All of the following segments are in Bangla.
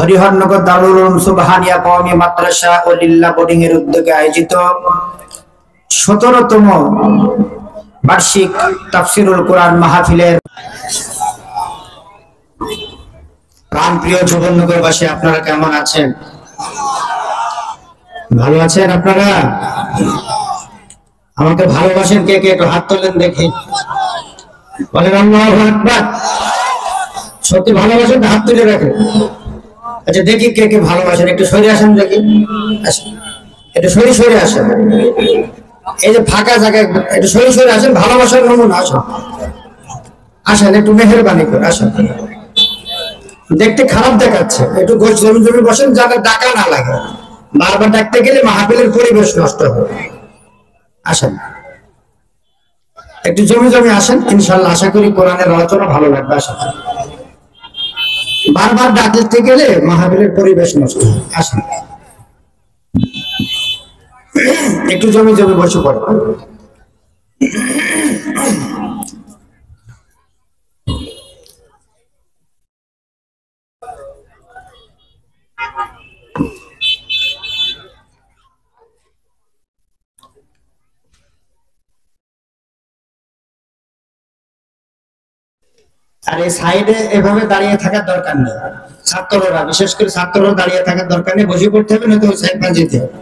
হরিহরনগর দারুল উলুম সুবহানিয়া কওমি মাদ্রাসা ও লিল্লা বোর্ডিং এর উদ্যোগে আয়োজিত 17তম বার্ষিক তাফসীরুল কোরআন মাহফিলের প্রাণপ্রিয় যুবনগরবাসী, আপনারা কেমন আছেন? ভালো আছেন আপনারা? আমাকে ভালোবাসেন কে কে? একটু হাত তোলেন দেখি, বলেন আল্লাহু আকবার। সত্যি ভালোবাসেন? হাত তুলে রাখেন। আচ্ছা দেখি কে কে ভালোবাসেন, একটু সরে আসেন দেখি, একটু সরে সরে আসেন। এই যে ফাঁকা জায়গায় একটু সরে সরে আসেন, ভালোবাসার নমুনা। আসেন আসেন, একটু মেহেরবানি করে আসেন। দেখতে খারাপ দেখাচ্ছে, একটু গোছ জমি জমি বসেন, যাতে ডাকা না লাগে। বারবার ডাকতে গেলে মাহফিলের পরিবেশ নষ্ট হবে। আসেন একটু জমি জমি আসেন, ইনশাআল্লাহ আশা করি কোরআনের আলোচনা ভালো লাগবে। আসেন, বারবার ডাকতে গেলে মাহফিলের পরিবেশ নষ্ট হয়। আসেন একটু জমি জমি বসে পড়ে। আর এই সাইডে এভাবে দাঁড়িয়ে থাকার দরকার নেই। ছাত্ররা, বিশেষ করে ছাত্ররা দাঁড়িয়ে থাকার দরকার নেই, বসে পড়তে হবে, নয়তো সাইড না যেতে হবে।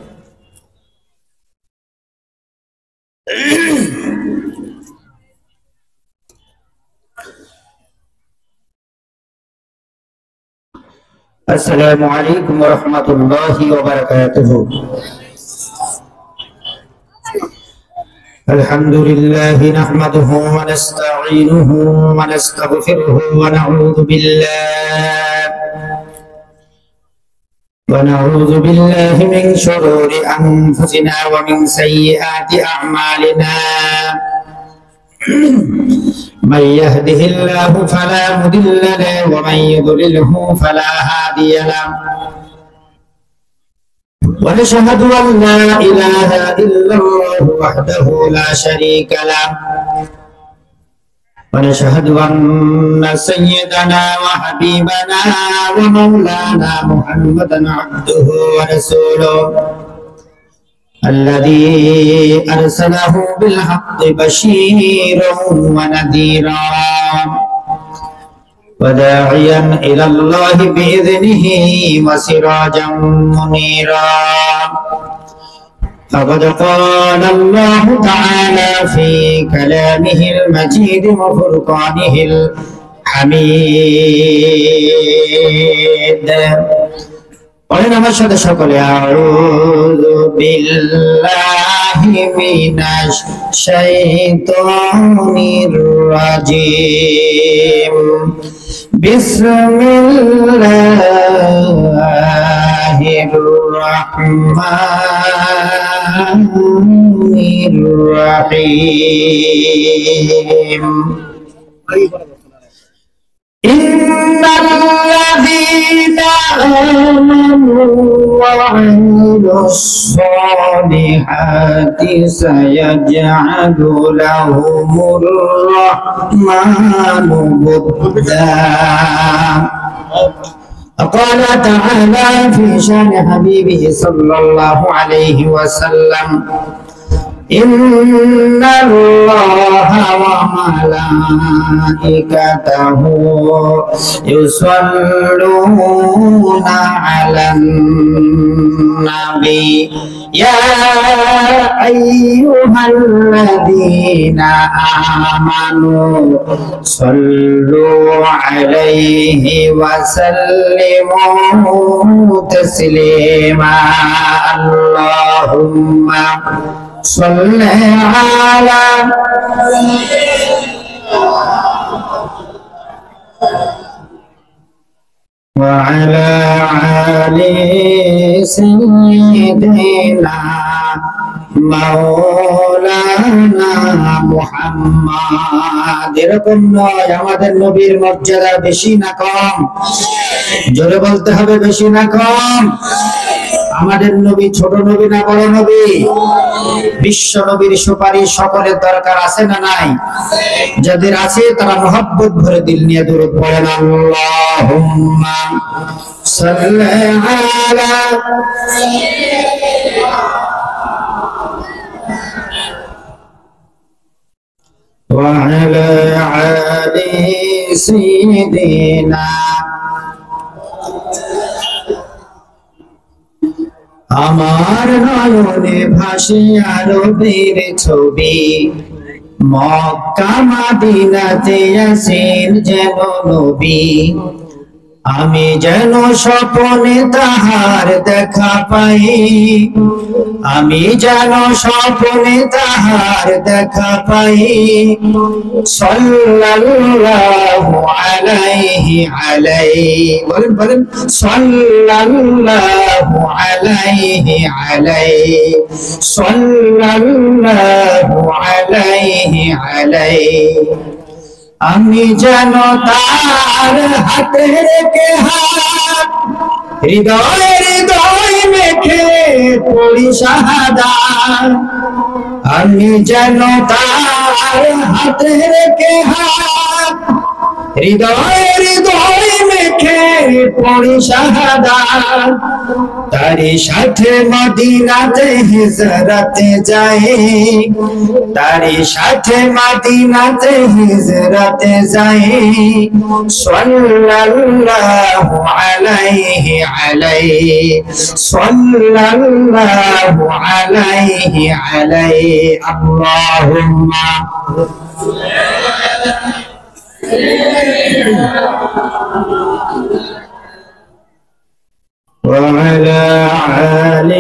আসসালামু আলাইকুম ওয়া রাহমাতুল্লাহি ওয়া বারাকাতুহু। الحمد لله نحمده ونستعينه ونستغفره ونعوذ بالله من شرور أنفسنا ومن سيئات أعمالنا. من يهده الله فلا مضل له ومن يضلله فلا هادي له. ونشهد أن لا إله إلا الله وحده لا شريك له. ونشهد أن سيدنا وحبيبنا ومولانا محمدا عبده ورسوله الذي أرسله بالحق بشيرا ونذيرا وداعيا إلى الله بإذنه وسراجا منيرا. فقد قال الله تعالى في كلامه المجيد وفرقانه الحميد. قلنا مشهد شكل أعوذ بالله من الشيطان الرجيم. بسم الله الرحمن الرحيم. إن الذين آمنوا وعملوا الصالحات سيجعل لهم الرحمن ودا. وقال تعالى في شان حبيبه صلى الله عليه وسلم: إن الله وملائكته يصلون على النبي يا أيها الذين آمنوا صلوا عليه وسلموا تسليما. اللهم صل على وعلى آل سيدنا মাওলানা মুহাম্মদ। এরকম নয়, আমাদের নবীর মর্যাদা বেশি না কম? জোরে বলতে হবে, বেশি না কম? আমাদের নবী ছোট নবী না বড় নবী? বিশ্ব নবীর সুপারিশ সকলের দরকার আছে না নাই? যাদের আছে তারা মহব্বত ভরে দিল নিয়ে দরুদ পড়েন। আল্লাহুম্মা صل على وعلى آل سيدنا আমার নয়নে ভাসে আরবের ছবি মক্কা মাদিনাতে আছেন যেন নবী আমি যেন স্বপ্নে তাহার দেখা পাই আমি যেন স্বপ্নে তাহার দেখা পাই সাল্লাল্লাহু আলাইহি বলেন বলেন সাল্লাল্লাহু আলাইহি সাল্লাল্লাহু আলাইহি আমি যেন তার হাতে রেখে হাত হৃদয় মেখে পড়ি শাহাদাত আমি যেন তার হাতে রেখে হাত হৃদয় মেখে পড়ি শাহাদাত তারি সাথে মদিনাতে হিজরতে যায় তারি সাথে মদিনাতে হিজরতে যায় সাল্লাল্লাহু আলাইহি সাল্লাল্লাহু আলাইহি আল্লাহুম্মা وعلى آل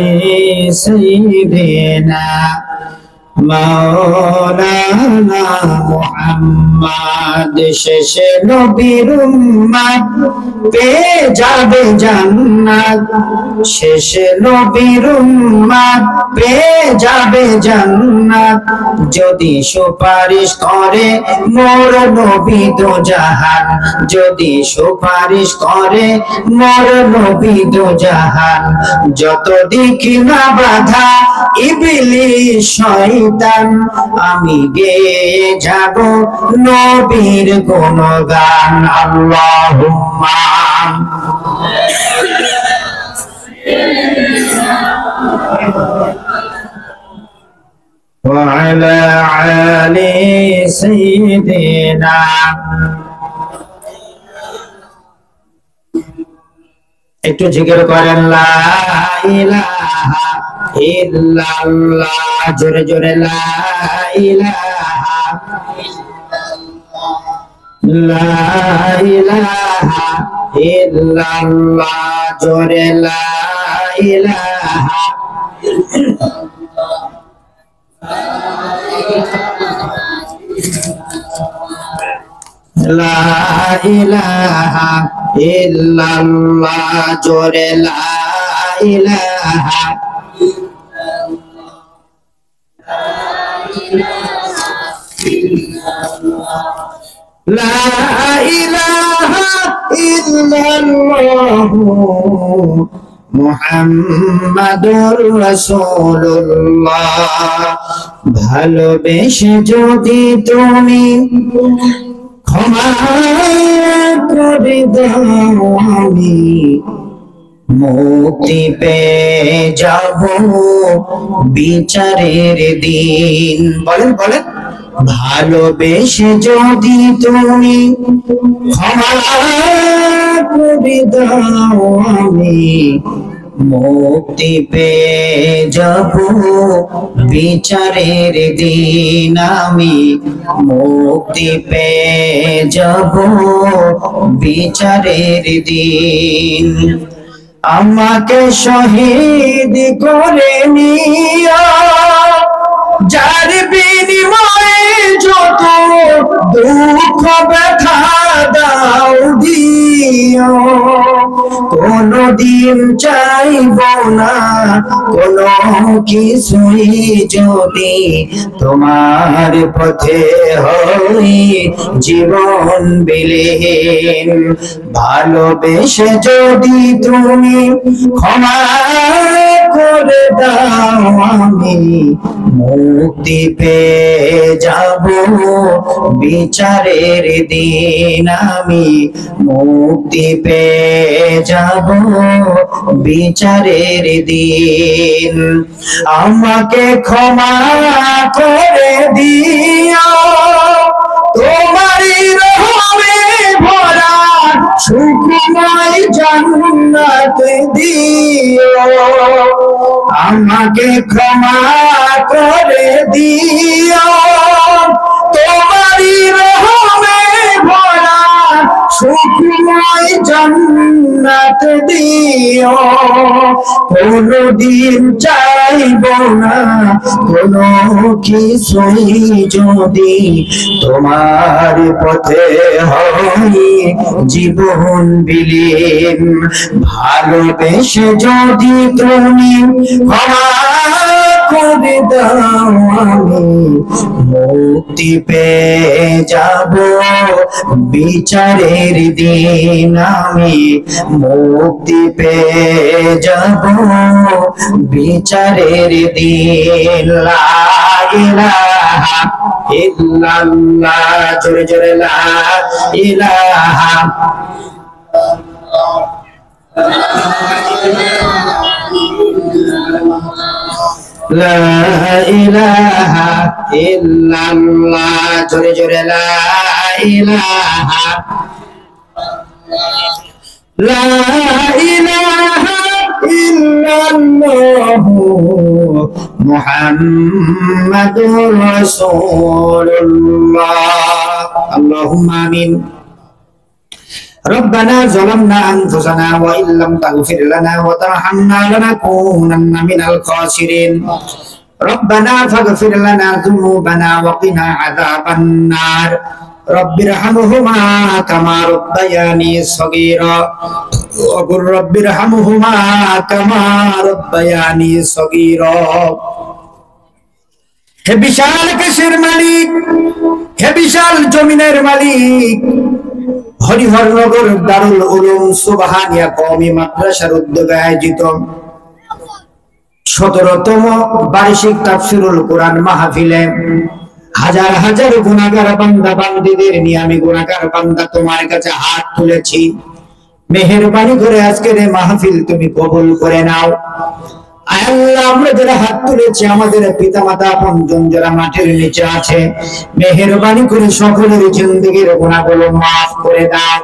سيدنا مولانا محمد শেষে নবীর উম্মত পেয়ে যাবে জান্নাত শেষে নবীর উম্মত পেয়ে যাবে জান্নাত যদি সুপারিশ করে মোর নবী দো জাহান যদি সুপারিশ করে মোর নবী দো জাহান যত দেখি না বাধা ইবলিস শয়তান আমি গেয়ে যাব নবীর গুণগান আল্লাহুম্মা وعلى آل سيدنا একটু জিকির করেন লা ইলাহা ইল্লাল্লাহ জোরে জোরে লা ইলাহা ইল্লাল্লাহ জোরে লা ইলাহা লা ইলাহা ইল্লাল্লাহ জোরে লা ইলাহা লা ইলাহা ইল্লাল্লাহ মুহাম্মাদুর রাসূলুল্লাহ ভালোবেসে যদি তুমি ক্ষমা করে দাও আমি মুক্তি পেয়ে যাব বিচারের দিন বলেন বলেন ভালোবেসে যদি তুমি ক্ষমা করে দাও আমি মুক্তি পেয়ে যাব বিচারের দিন আমি মুক্তি পেয়ে যাব বিচারের দিন আমাকে শহীদ করে নিও যার বিনিময়ে যত দুঃখ ব্যথা দাও দিও কোনদিন চাইব না কোনো কিছুই যদি তোমার পথে হই জীবন বিলীন ভালোবেসে যদি তুমি ক্ষমা করে দাও আমি মুক্তি পেয়ে যাব বিচারের দিন আমি মুক্তি পেয়ে যাব বিচারের দিন আমাকে ক্ষমা করে দিও তোমারই রহমে ভরা সুখময় জান্নাত দিও আমাকে ক্ষমা করে দিও তোমারই রহমে ভরা সুখময় জান্নাত দিও কোনদিন চাইব না কোনো কিছুই যদি তোমার পথে হয় জীবন বিলীন ভালোবেসে যদি তুমি ক্ষমা করে দাও আমি মুক্তি পেয়ে যাব বিচারের দিন আমি মুক্তি পেয়ে যাব বিচারের দিন লা ইলাহা ইল্লাল্লাহ জোরে জোরে লা ইলাহা লা ইলাহা ইল্লাল্লাহ জোরে জোরে লা ইলাহা লা ইলাহা ইল্লাল্লাহ মুহাম্মাদুর রাসূলুল্লাহ আল্লাহুম্মা আমিন ربنا ظلمنا أنفسنا وإن لم تغفر لنا وترحمنا لنكونن من الخاسرين ربنا فاغفر لنا ذنوبنا وقنا عذاب النار رب ارحمهما كما ربياني صغيرا وقل رب ارحمهما كما ربياني صغيرا হে বিশাল আকাশের মালিক হে বিশাল জমিনের মালিক হরিহরনগর দারুল উলুম সুবহানিয়া কওমি মাদ্রাসার উদ্যোগে আয়োজিত 17তম বার্ষিক তাফসীরুল কোরআন মাহফিলে হাজার হাজার গুনাহগার বান্দা বান্দীদের নিয়ে আমি গুনাহগার বান্দা তোমার কাছে হাত তুলেছি মেহেরবানি করে আজকের এই মাহফিল তুমি কবুল করে নাও আয় আল্লাহ আমরা যারা হাত তুলেছি আমাদের পিতামাতা আপনজন যারা মাটির নিচে আছে মেহেরবানি করে সকলের জিন্দেগীর গুনাহগুলো maaf করে দাও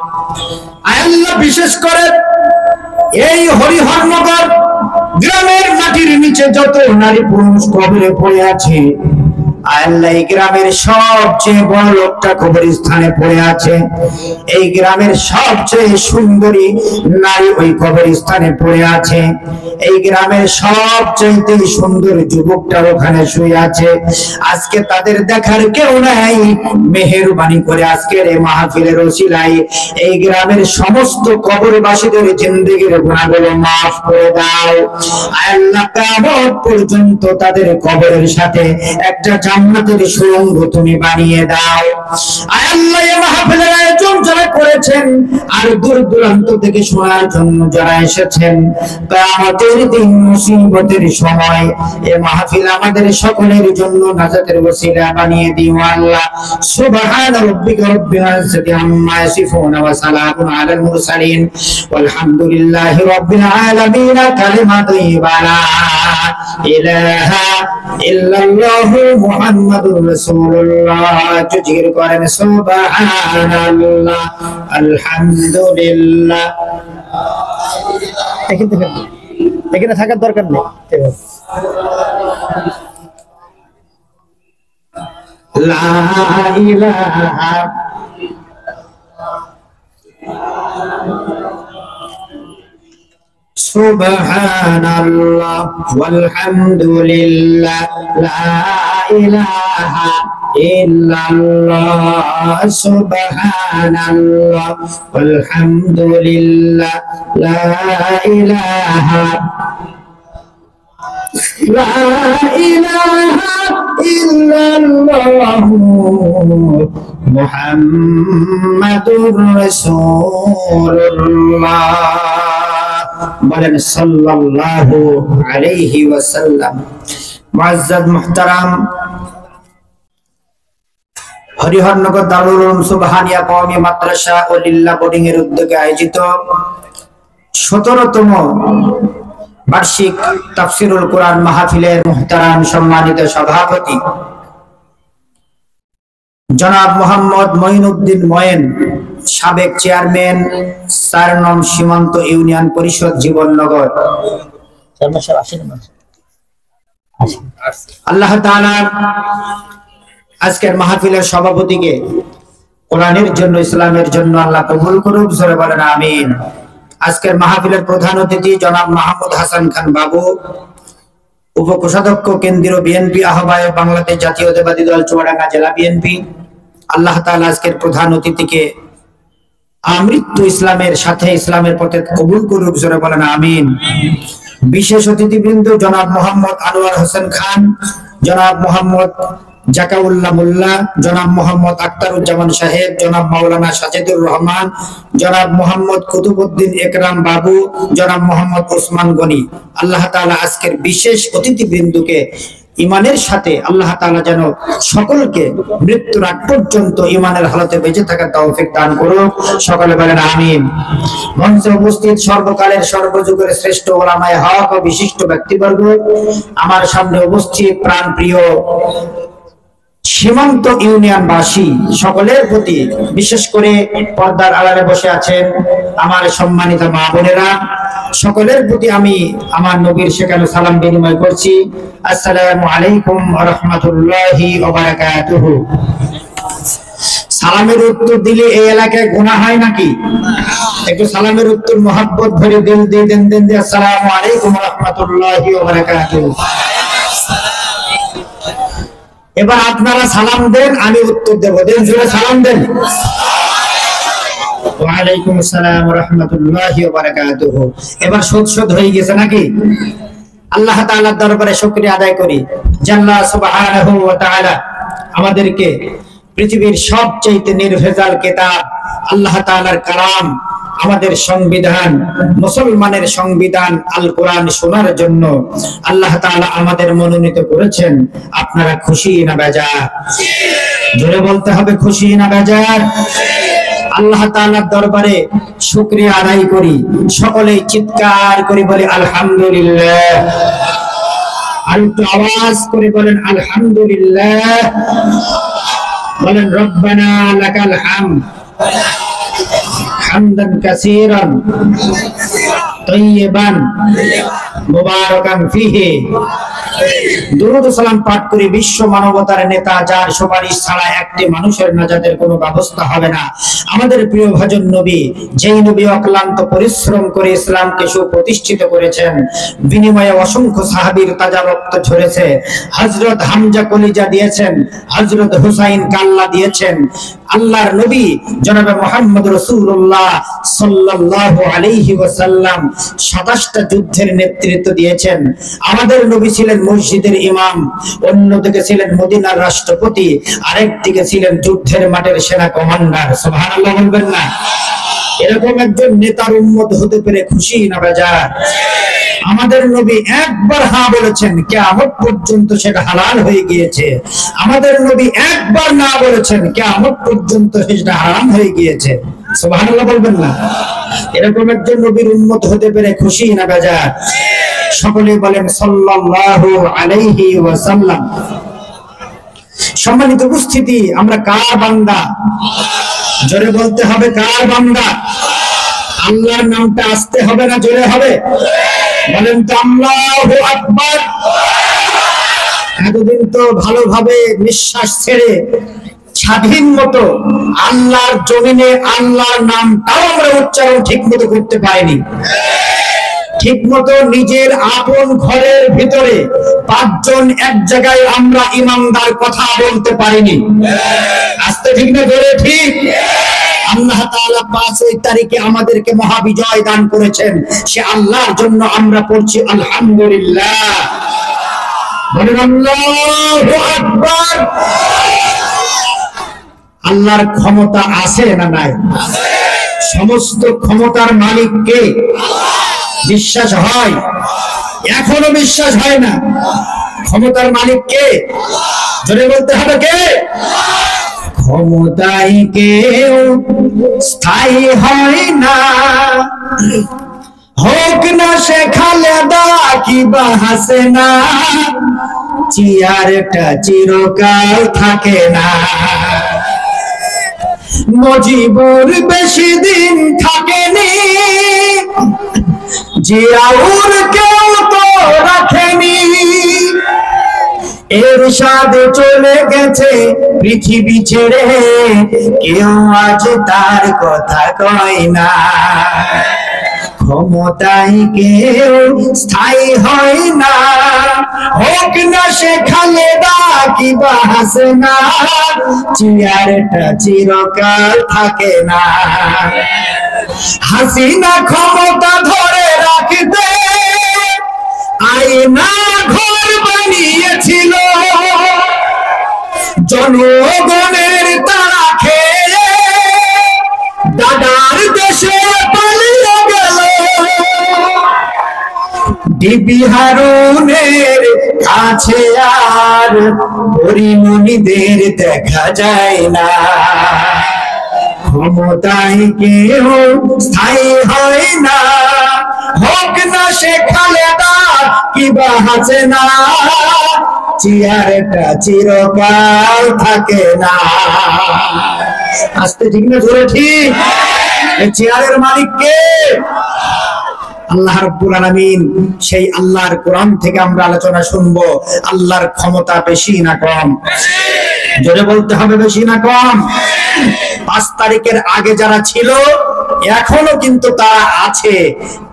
আয় আল্লাহ বিশেষ করে এই হরিহরনগর গ্রামের মাটির নিচে যত নারী পুরুষ কবরে পড়ে আছে আল্লাহ এই গ্রামের সবচেয়ে বড় লোকটা কবরস্থানে পড়ে আছে এই গ্রামের সবচেয়ে সুন্দরী নারী ওই কবরস্থানে পড়ে আছে এই গ্রামের সবচেয়ে সুন্দর যুবকটা ওখানে শুয়ে আছে আজকে তাদের দেখার কেউ নাই মেহেরবানি করে আজকের এই মাহফিলের ওসিলায় এই গ্রামের সমস্ত কবরবাসীদের জিন্দেগীর গুনাহগুলো maaf করে দাও আল্লাহ কিয়ামত পর্যন্ত তাদের কবরের সাথে একটা জান্নাতের সুড়ঙ্গ তুমি বানিয়ে দাও আয় আল্লাহ এই মাহফিলের আয়োজন যারা করেছেন আর দূর দূরান্ত থেকে শোনার জন্য যারা এসেছেন কিয়ামতের দিন মুসিবতের সময় এই মাহফিল আমাদের সকলের জন্য নাজাতের ওসিলা বানিয়ে দিও আল্লাহ সুবহান রাব্বিকা রাব্বিল ইজ্জাতি আম্মা ইয়াসিফুন ওয়া সালামুন আলাল মুরসালিন ওয়ালহামদুলিল্লাহি রাব্বিল আলামিন কালিমা তাইয়্যিবা লা ইলাহা ইল্লাল্লাহু মুহাম্মাদুর রাসূলুল্লাহ জিকির করেন সুবহানাল্লাহ আলহামদুলিল্লাহ এখানে থাকার দরকার নেই লা ইলাহা সুবহানাল্লাহ ওয়ালহামদুলিল্লাহ লা ইলাহা ইল্লাল্লাহ সুবহানাল্লাহ ওয়ালহামদুলিল্লাহ লা ইলাহা ইল্লাল্লাহ মুহাম্মাদুর রাসূলুল্লাহ বলেন সাল্লাল্লাহু আলাইহি ওয়াসাল্লাম। মুআজ্জাজ মুহতারাম, হরিহরনগর দারুল উলুম সুবহানিয়া কওমি মাদ্রাসা ও লিল্লাহ বোর্ডিং এর উদ্যোগে আয়োজিত 17তম বার্ষিক তাফসীরুল কোরআন মাহফিলের মুহতারাম সম্মানিত সভাপতি জনাব মোহাম্মদ মঈনউদ্দিন ময়েন, সাবেক চেয়ারম্যান 4 নং সীমান্ত ইউনিয়ন পরিষদ জীবননগর। আল্লাহ তাআলা আজকের মাহফিলের সভাপতিকে কোরআনের জন্য, ইসলামের জন্য আল্লাহ কবুল করুক, জোরে বলেন আমিন। আজকের মাহফিলের প্রধান অতিথি জনাব মাহমুদ হাসান খান বাবু, উপকোষাধ্যক্ষ কেন্দ্রীয় বিএনপি আহ্বায়ক, বাংলাদেশ জাতীয়তাবাদী দল চুয়াডাঙ্গা জেলা বিএনপি। আল্লাহ তাআলা আজকের প্রধান অতিথিকে আমৃত্যু ইসলামের সাথে ইসলামের পথে কবুল করুক, জোরে বলেন আমিন। বিশেষ অতিথিবৃন্দ জনাব মোহাম্মদ আনোয়ার হোসেন খান, জনাব মোহাম্মদ জাকাউল্লাহ মোল্লা, জনাব মোহাম্মদ আখতারুজ্জামান সাহেব, জনাব মাওলানা সাজেদুর রহমান, জনাব মোহাম্মদ কুতুবউদ্দিন একরাম বাবু, জনাব মোহাম্মদ ওসমান গনি। আল্লাহ তাআলা আজকের বিশেষ অতিথিবৃন্দকে ইমানের সাথে আল্লাহ তাআলা যেন সকলকে মৃত্যুর আগ পর্যন্ত ইমানের হালতে বেঁচে থাকার তৌফিক দান করুক, সকলে বলেন আমিন। মঞ্চে উপস্থিত সর্বকালের সর্বযুগের শ্রেষ্ঠ উলামায়ে হক ও বিশিষ্ট ব্যক্তিবর্গ, আমার সামনে উপস্থিত প্রাণপ্রিয় সীমান্ত ইউনিয়নবাসী সকলের প্রতি, বিশেষ করে পর্দার আড়ালে বসে আছেন আমার সম্মানিত মা বোনেরা, সকলের প্রতি আমি আমার নবীর শেখানো সালাম বিনিময় করছি। আসসালামু আলাইকুম ওয়া রাহমাতুল্লাহি ওয়া বারাকাতুহু। সালামের উত্তর দিলে এই এলাকায় গুনাহ হয় নাকি? একটু সালামের উত্তর মহব্বত ভরে দিল দিয়ে দেন। আসসালামু আলাইকুম ওয়া রাহমাতুল্লাহি ওয়া বারাকাতুহু। এবার আপনারা সালাম দেন, আমি উত্তর দেব। দেন, জোরে সালাম দেন। ওয়ালাইকুম আসসালাম ওয়া রাহমাতুল্লাহি ওয়া বারাকাতুহু। এবার শোধ হয়ে গেছে নাকি? আল্লাহ তাআলার দরবারে শুকরিয়া আদায় করি যে আল্লাহ সুবহানাহু ওয়া তাআলা আমাদেরকে পৃথিবীর সবচেয়ে নির্ভেজাল কিতাব আল্লাহ তাআলার কালাম, আমাদের সংবিধান, মুসলমানের সংবিধান আল কোরআন শোনার জন্য আল্লাহ তাআলা আমাদের মনোনীত করেছেন। আপনারা খুশি না বেজার? জোরে বলতে হবে, খুশি না বেজার? আল্লাহ তাআলার দরবারে শুকরিয়া আদায় করি, সকলেই চিৎকার করে বলি আলহামদুলিল্লাহ। আর একটু আওয়াজ করে বলেন আলহামদুলিল্লাহ। বলেন রব্বানা লাকাল হামদ হামদান কাসীরান তাইয়িবান মুবারাকান ফীহি। দুরূদ ও সালাম পাঠ করে বিশ্ব মানবতার নেতা, যার সুপারিশ ছাড়া একটি মানুষের নাজাতের কোনো ব্যবস্থা হবে না, আমাদের প্রিয় ভাজন নবী, যেই নবী অক্লান্ত পরিশ্রম করে ইসলামকে সুপ্রতিষ্ঠিত করেছেন, বিনিময়ে অসংখ্য সাহাবীর তাজা রক্ত ঝরেছে, হযরত হামজা কলিজা দিয়েছেন, হযরত হুসাইন কাল্লা দিয়েছেন, আল্লাহর নবী জনাবে মুহাম্মদ রাসূলুল্লাহ সাল্লাল্লাহু আলাইহি ওয়াসাল্লাম 27টা যুদ্ধের নেতৃত্ব দিয়েছেন। আমাদের নবী ছিলেন মসজিদের ইমাম, অন্যদিকে ছিলেন মদিনার রাষ্ট্রপতি, আরেকদিকে ছিলেন যুদ্ধের মাঠের সেনা কমান্ডার। সুবহানাল্লাহ বলবেন না? এরকম একজন নেতার উম্মত হতে পেরে খুশি না বেজার? আমাদের নবী একবার হ্যাঁ বলেছেন, কিয়ামত পর্যন্ত সেটা হালাল হয়ে গিয়েছে। আমাদের নবী একবার না বলেছেন, কিয়ামত পর্যন্ত সেটা হারাম হয়ে গিয়েছে। সুবহানাল্লাহ বলবেন না? এরকম একজন নবীর উম্মত হতে পেরে খুশি না বেজার? সকলে বলেন সাল্লাল্লাহু আলাইহি ওয়াসাল্লাম। সম্মানিত উপস্থিতি, আমরা কার বান্দা? জোরে বলতে হবে, কার বান্দা? আল্লাহর নামটা আসতে হবে না জোরে হবে? বলেন তো আল্লাহু আকবার। এতদিন তো ভালোভাবে নিঃশ্বাস ছেড়ে স্বাধীন মতো আল্লাহর জমিনে আল্লাহর নামটাও আমরা উচ্চারণ ঠিক মতো করতে পারিনি। ঠিক মতো নিজের আপন ঘরের ভিতরে 5 জন এক জায়গায় আমরা ইমানদার কথা বলতে পারিনি। আস্তে ঠিক না জোরে ঠিক? আল্লাহ তাআলা 5 তারিখে আমাদেরকে মহাবিজয় দান করেছেন, সে আল্লাহর জন্য আমরা পড়ছি আলহামদুলিল্লাহ। বলেন আল্লাহু আকবার। আল্লাহর ক্ষমতা আছে না নাই? সমস্ত ক্ষমতার মালিক কে? বিশ্বাস হয়? এখনো বিশ্বাস হয় না। ক্ষমতার মালিক কে? জোরে বলতে হবে কে? ক্ষমতায় কেউ স্থায়ী হয় না, হোক না সে খালেদা কিংবা হাসিনা, চেয়ারটা চিরকাল থাকে না। মুজিবুর বেশি দিন থাকেনি, জিয়াউর কেউ তো রাখেনি। এরশাদ চলে গেছে পৃথিবী ছেড়ে, কেউ আজ তার কথা কয় না। ক্ষমতায় কেউ স্থায়ী হয় না, হোক না সে খালেদা কিংবা হাসিনা, চেয়ারটা চিরকাল থাকে না। হাসিনা ক্ষমতা ধরে রাখতে আয়না ঘর বানিয়েছিল, জনগণের তারা খেয়ে দাদার দেশে পালিয়ে গেল। ডিবি হারুনের কাছে আর পরিমণিদের দেখা যায় না। ক্ষমতায় কেউ স্থায়ী হয় না, হোক না সে খালেদা কিংবা হাসিনা, চেয়ারটা চিরকাল থাকে না। আস্তে ঠিক না জোরে ঠিক? চেয়ারের মালিক কে? আল্লাহ রাব্বুল আলামিন। সেই আল্লাহর কোরআন থেকে আমরা আলোচনা শুনবো। আল্লাহর ক্ষমতা বেশি না কম? জোরে বলতে হবে বেশি না কম? 5 তারিখের আগে যারা ছিল এখনো কিন্তু তারা আছে,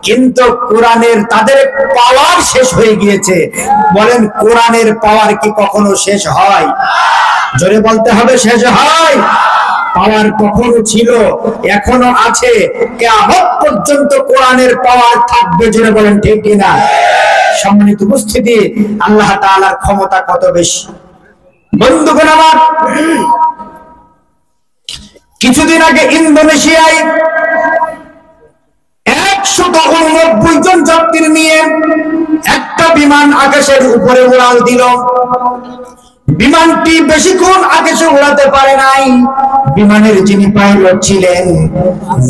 কিন্তু কোরআনের তাদের পাওয়ার শেষ হয়ে গিয়েছে। বলেন কোরআনের পাওয়ার কি কখনো শেষ হয়? জোরে বলতে হবে শেষ হয়? পাওয়ার কখনো ছিল, এখনো আছে, কিয়ামত পর্যন্ত কোরআনের পাওয়ার থাকবে। জোরে বলেন ঠিক কিনা? সম্মানিত উপস্থিতি, আল্লাহ তাআলার ক্ষমতা কত বেশি। বন্ধুগণ আমার, কিছুদিন আগে ইন্দোনেশিয়ায় 189 জন যাত্রী নিয়ে একটা বিমান আকাশের উপরে উড়াল দিল। বিমানটি বেশিক্ষণ আকাশে উড়াতে পারে নাই। বিমানের যিনি পাইলট ছিলেন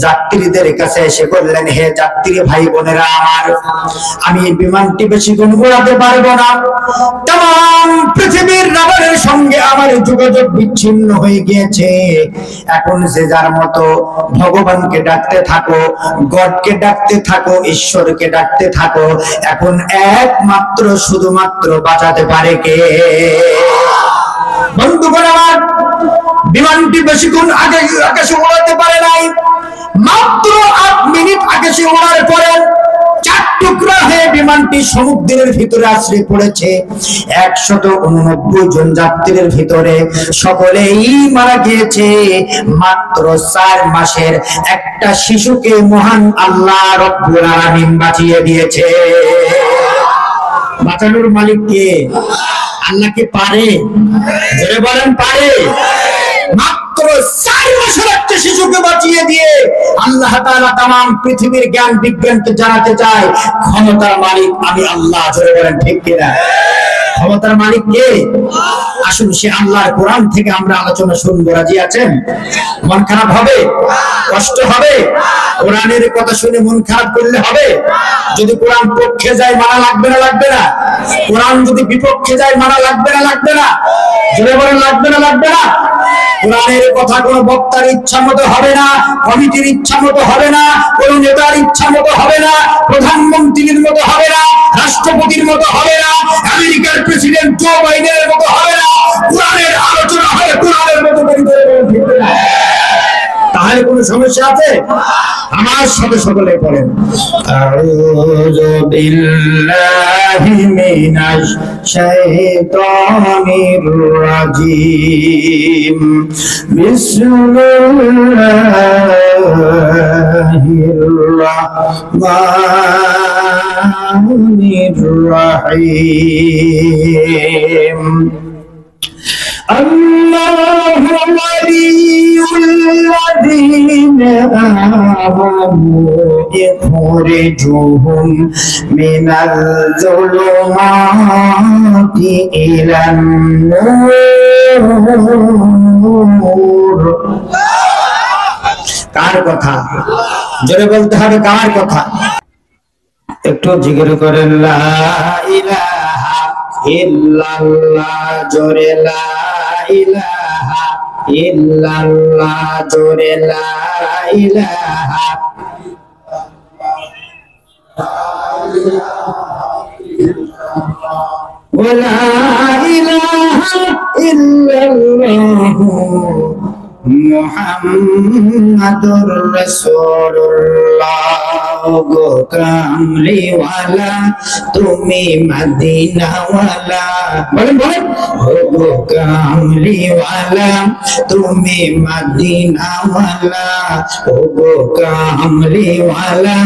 যাত্রীদের কাছে এসে বললেন, হে যাত্রী ভাই বোনেরা আমার, আমি এই বিমানটি বেশিক্ষণ উড়াতে পারবো না। তাম পৃথিবীর রাডারের সঙ্গে আমার যোগাযোগ বিচ্ছিন্ন হয়ে গিয়েছে। এখন যে যার মতো ভগবানকে ডাকতে থাকো, গডকে ডাকতে থাকো, ঈশ্বরকে ডাকতে থাকো। এখন একমাত্র শুধুমাত্র বাঁচাতে পারে কে? বন্ধুগণ আমার, বিমানটি বেশিক্ষণ আকাশে উড়াতে পারে নাই। মাত্র 8 মিনিট আকাশে ওড়ার পরে 4 টুকরা হয়ে বিমানটি সমুদ্রের ভিতরে আছড়ে পড়েছে। 189 জন যাত্রীর ভিতরে সকলেই মারা গিয়েছে। মাত্র 4 মাসের একটা শিশুকে মহান আল্লাহ রব্বুল আলামিন বাঁচিয়ে দিয়েছে। বাঁচানোর মালিক কে? আল্লাহ কি পারে? জোরে বলেন পারে? মাত্র 4 মাসের একটা শিশুকে বাঁচিয়ে দিয়ে আল্লাহ তাআলা তামাম পৃথিবীর জ্ঞান বিজ্ঞানকে জানাতে চায় ক্ষমতার মালিক আমি আল্লাহ। জোরে বলেন ঠিক কিনা? ক্ষমতার মালিক কে? আসুন সে আল্লাহর কোরআন থেকে আমরা আলোচনা শুনবো। রাজি আছেন? মন খারাপ হবে? কষ্ট হবে? কোরআনের কথা শুনে মন খারাপ করলে হবে? যদি কোরআন পক্ষে যায় মানা লাগবে না লাগবে না? কোরআন যদি বিপক্ষে যায় মানা লাগবে না লাগবে না? জোরে বলেন লাগবে না লাগবে না? কোরআনের কথা কোন বক্তার ইচ্ছা মতো হবে না, কমিটির ইচ্ছা মতো হবে না, কোন নেতার ইচ্ছা মতো হবে না, প্রধানমন্ত্রীর মতো হবে না, রাষ্ট্রপতির মতো হবে না, আমেরিকার প্রেসিডেন্ট জো বাইডেনের মতো হবে না। কোরআনের আলোচনা হবে কোরআনের মতো করে। তাহলে কোন সমস্যা আছে? আমার সাথে সকলে পড়েন, আউযু বিল্লাহি মিনাশ শাইতানির রাজীম, বিসমিল্লাহির রাহমানির রাহিম। الله ولي الذين آمنوا يخرجهم من الظلمات إلى النور কার কথা জোরে বলতে হবে কার কথা একটু জিকির করেন লা ইলাহা ইল্লাল্লাহ জোরে লা ইলাহা ইল্লাল্লাহ জোরে লা ইলাহা ওয়া ইলাহা ইল্লাল্লাহ মুহাম্মাদুর রাসূলুল্লাহ গো কামলিওয়ালা তুমি মদিনাওয়ালা বলেন বলেন গো কামলিওয়ালা তুমি মদিনাওয়ালা গো কামলিওয়ালা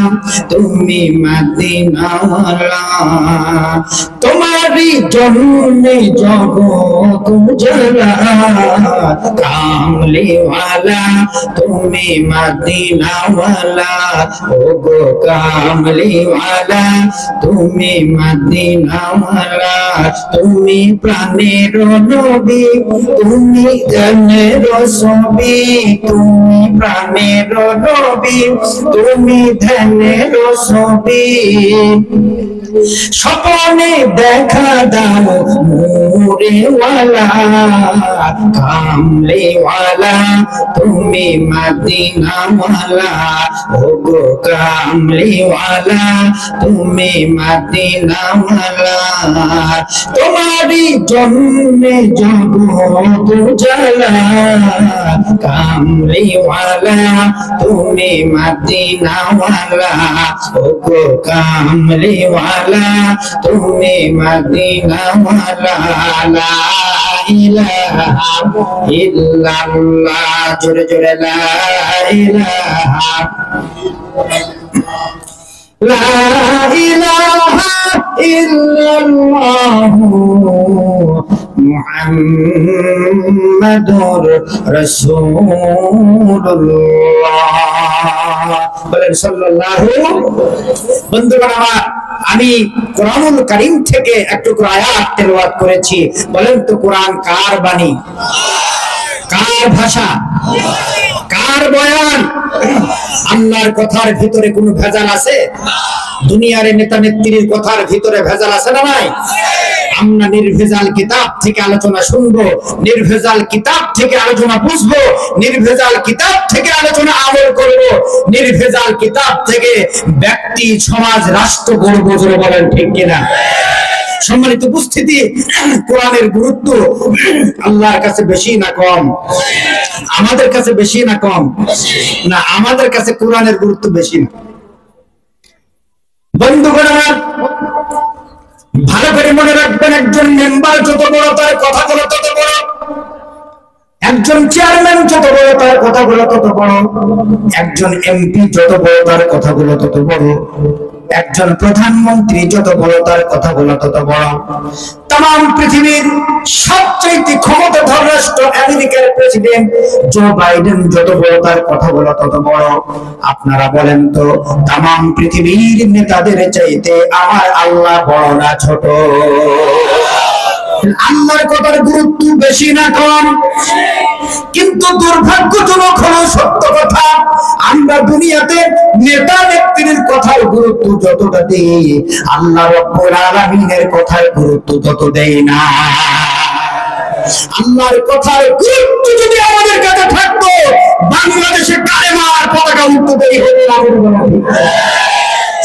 তুমি মদিনাওয়ালা তোমারই জন্যে জগৎ উজালা কামলিওয়ালা তুমি মদিনাওয়ালা ওগো কামলিওয়ালা তুমি মদিনাওয়ালা তুমি প্রাণের নবী তুমি জানের ছবি তুমি প্রাণের নবী তুমি ধ্যানের ছবি স্বপ্নে দেখা দাও নূরেওয়ালা কামলিওয়ালা তুমি মদিনাওয়ালা ওগো কামলিওয়ালা তুমি মদিনাওয়ালা তোমারই জন্যে জগৎ উজালা কামলিওয়ালা তুমি মদিনাওয়ালা ওগো কামলিওয়ালা তুমি মদিনাওয়ালা লা ইলাহা ইল্লাল্লাহ জোরে জোরে লা ইলাহা লা ইলাহা ইল্লাল্লাহ মুহাম্মাদুর রাসূলুল্লাহ বলেন সাল্লাল্লাহু বন্ধুগণ আমার আমি কোরআনুল কারীম থেকে একটু আয়াত তেলাওয়াত করেছি বলেন তো কোরআন কার বাণী কার ভাষা কার বয়ান আল্লাহর কথার ভিতরে কোনো ভেজাল আছে দুনিয়ার নেতা নেত্রীর কথার ভিতরে ভেজাল আছে না নাই আমরা নির্ভেজাল কিতাব থেকে আলোচনা শুনবো নির্ভেজাল কিতাব থেকে আলোচনা বুঝবো নির্ভেজাল কিতাব থেকে আলোচনা আমল করব নির্ভেজাল কিতাব থেকে ব্যক্তি সমাজ রাষ্ট্র গড়বো জোরে বলেন ঠিক কিনা সম্মানিত উপস্থিতি কোরআনের গুরুত্ব আল্লাহর কাছে বেশি না কম আমাদের কাছে বেশি না কম না আমাদের কাছে কোরআনের গুরুত্ব বেশি বন্ধুগণ আমার ভালো করে মনে রাখবেন একজন মেম্বার যত বড় তার কথাগুলো তত বড় একজন চেয়ারম্যান যত বড় তার কথাগুলো তত বড় একজন এমপি যত বড় তার কথাগুলো তত বড় একজন প্রধানমন্ত্রী যত বড় তার কথাগুলো তত বড় तमाम পৃথিবীর সবচেয়ে ক্ষমতাধর রাষ্ট্র আমেরিকার প্রেসিডেন্ট জো বাইডেন যত বড় তার কথাগুলো তত বড় আপনারা বলেন তো तमाम পৃথিবীর নেতাদের চাইতে আমার আল্লাহ বড় না ছোট আল্লাহর কথার গুরুত্ব বেশি না কম কিন্তু দুর্ভাগ্যজনক হলো সত্য কথা আমরা দুনিয়াতে নেতা নেত্রীর কথার গুরুত্ব যতটা দেই আল্লাহ রাব্বুল আলামিনের কথার গুরুত্ব তত দেই না আল্লাহর কথার গুরুত্ব যদি আমাদের কাছে থাকতো বাংলাদেশে কালেমার পতাকা উঠতে দেরি হতো না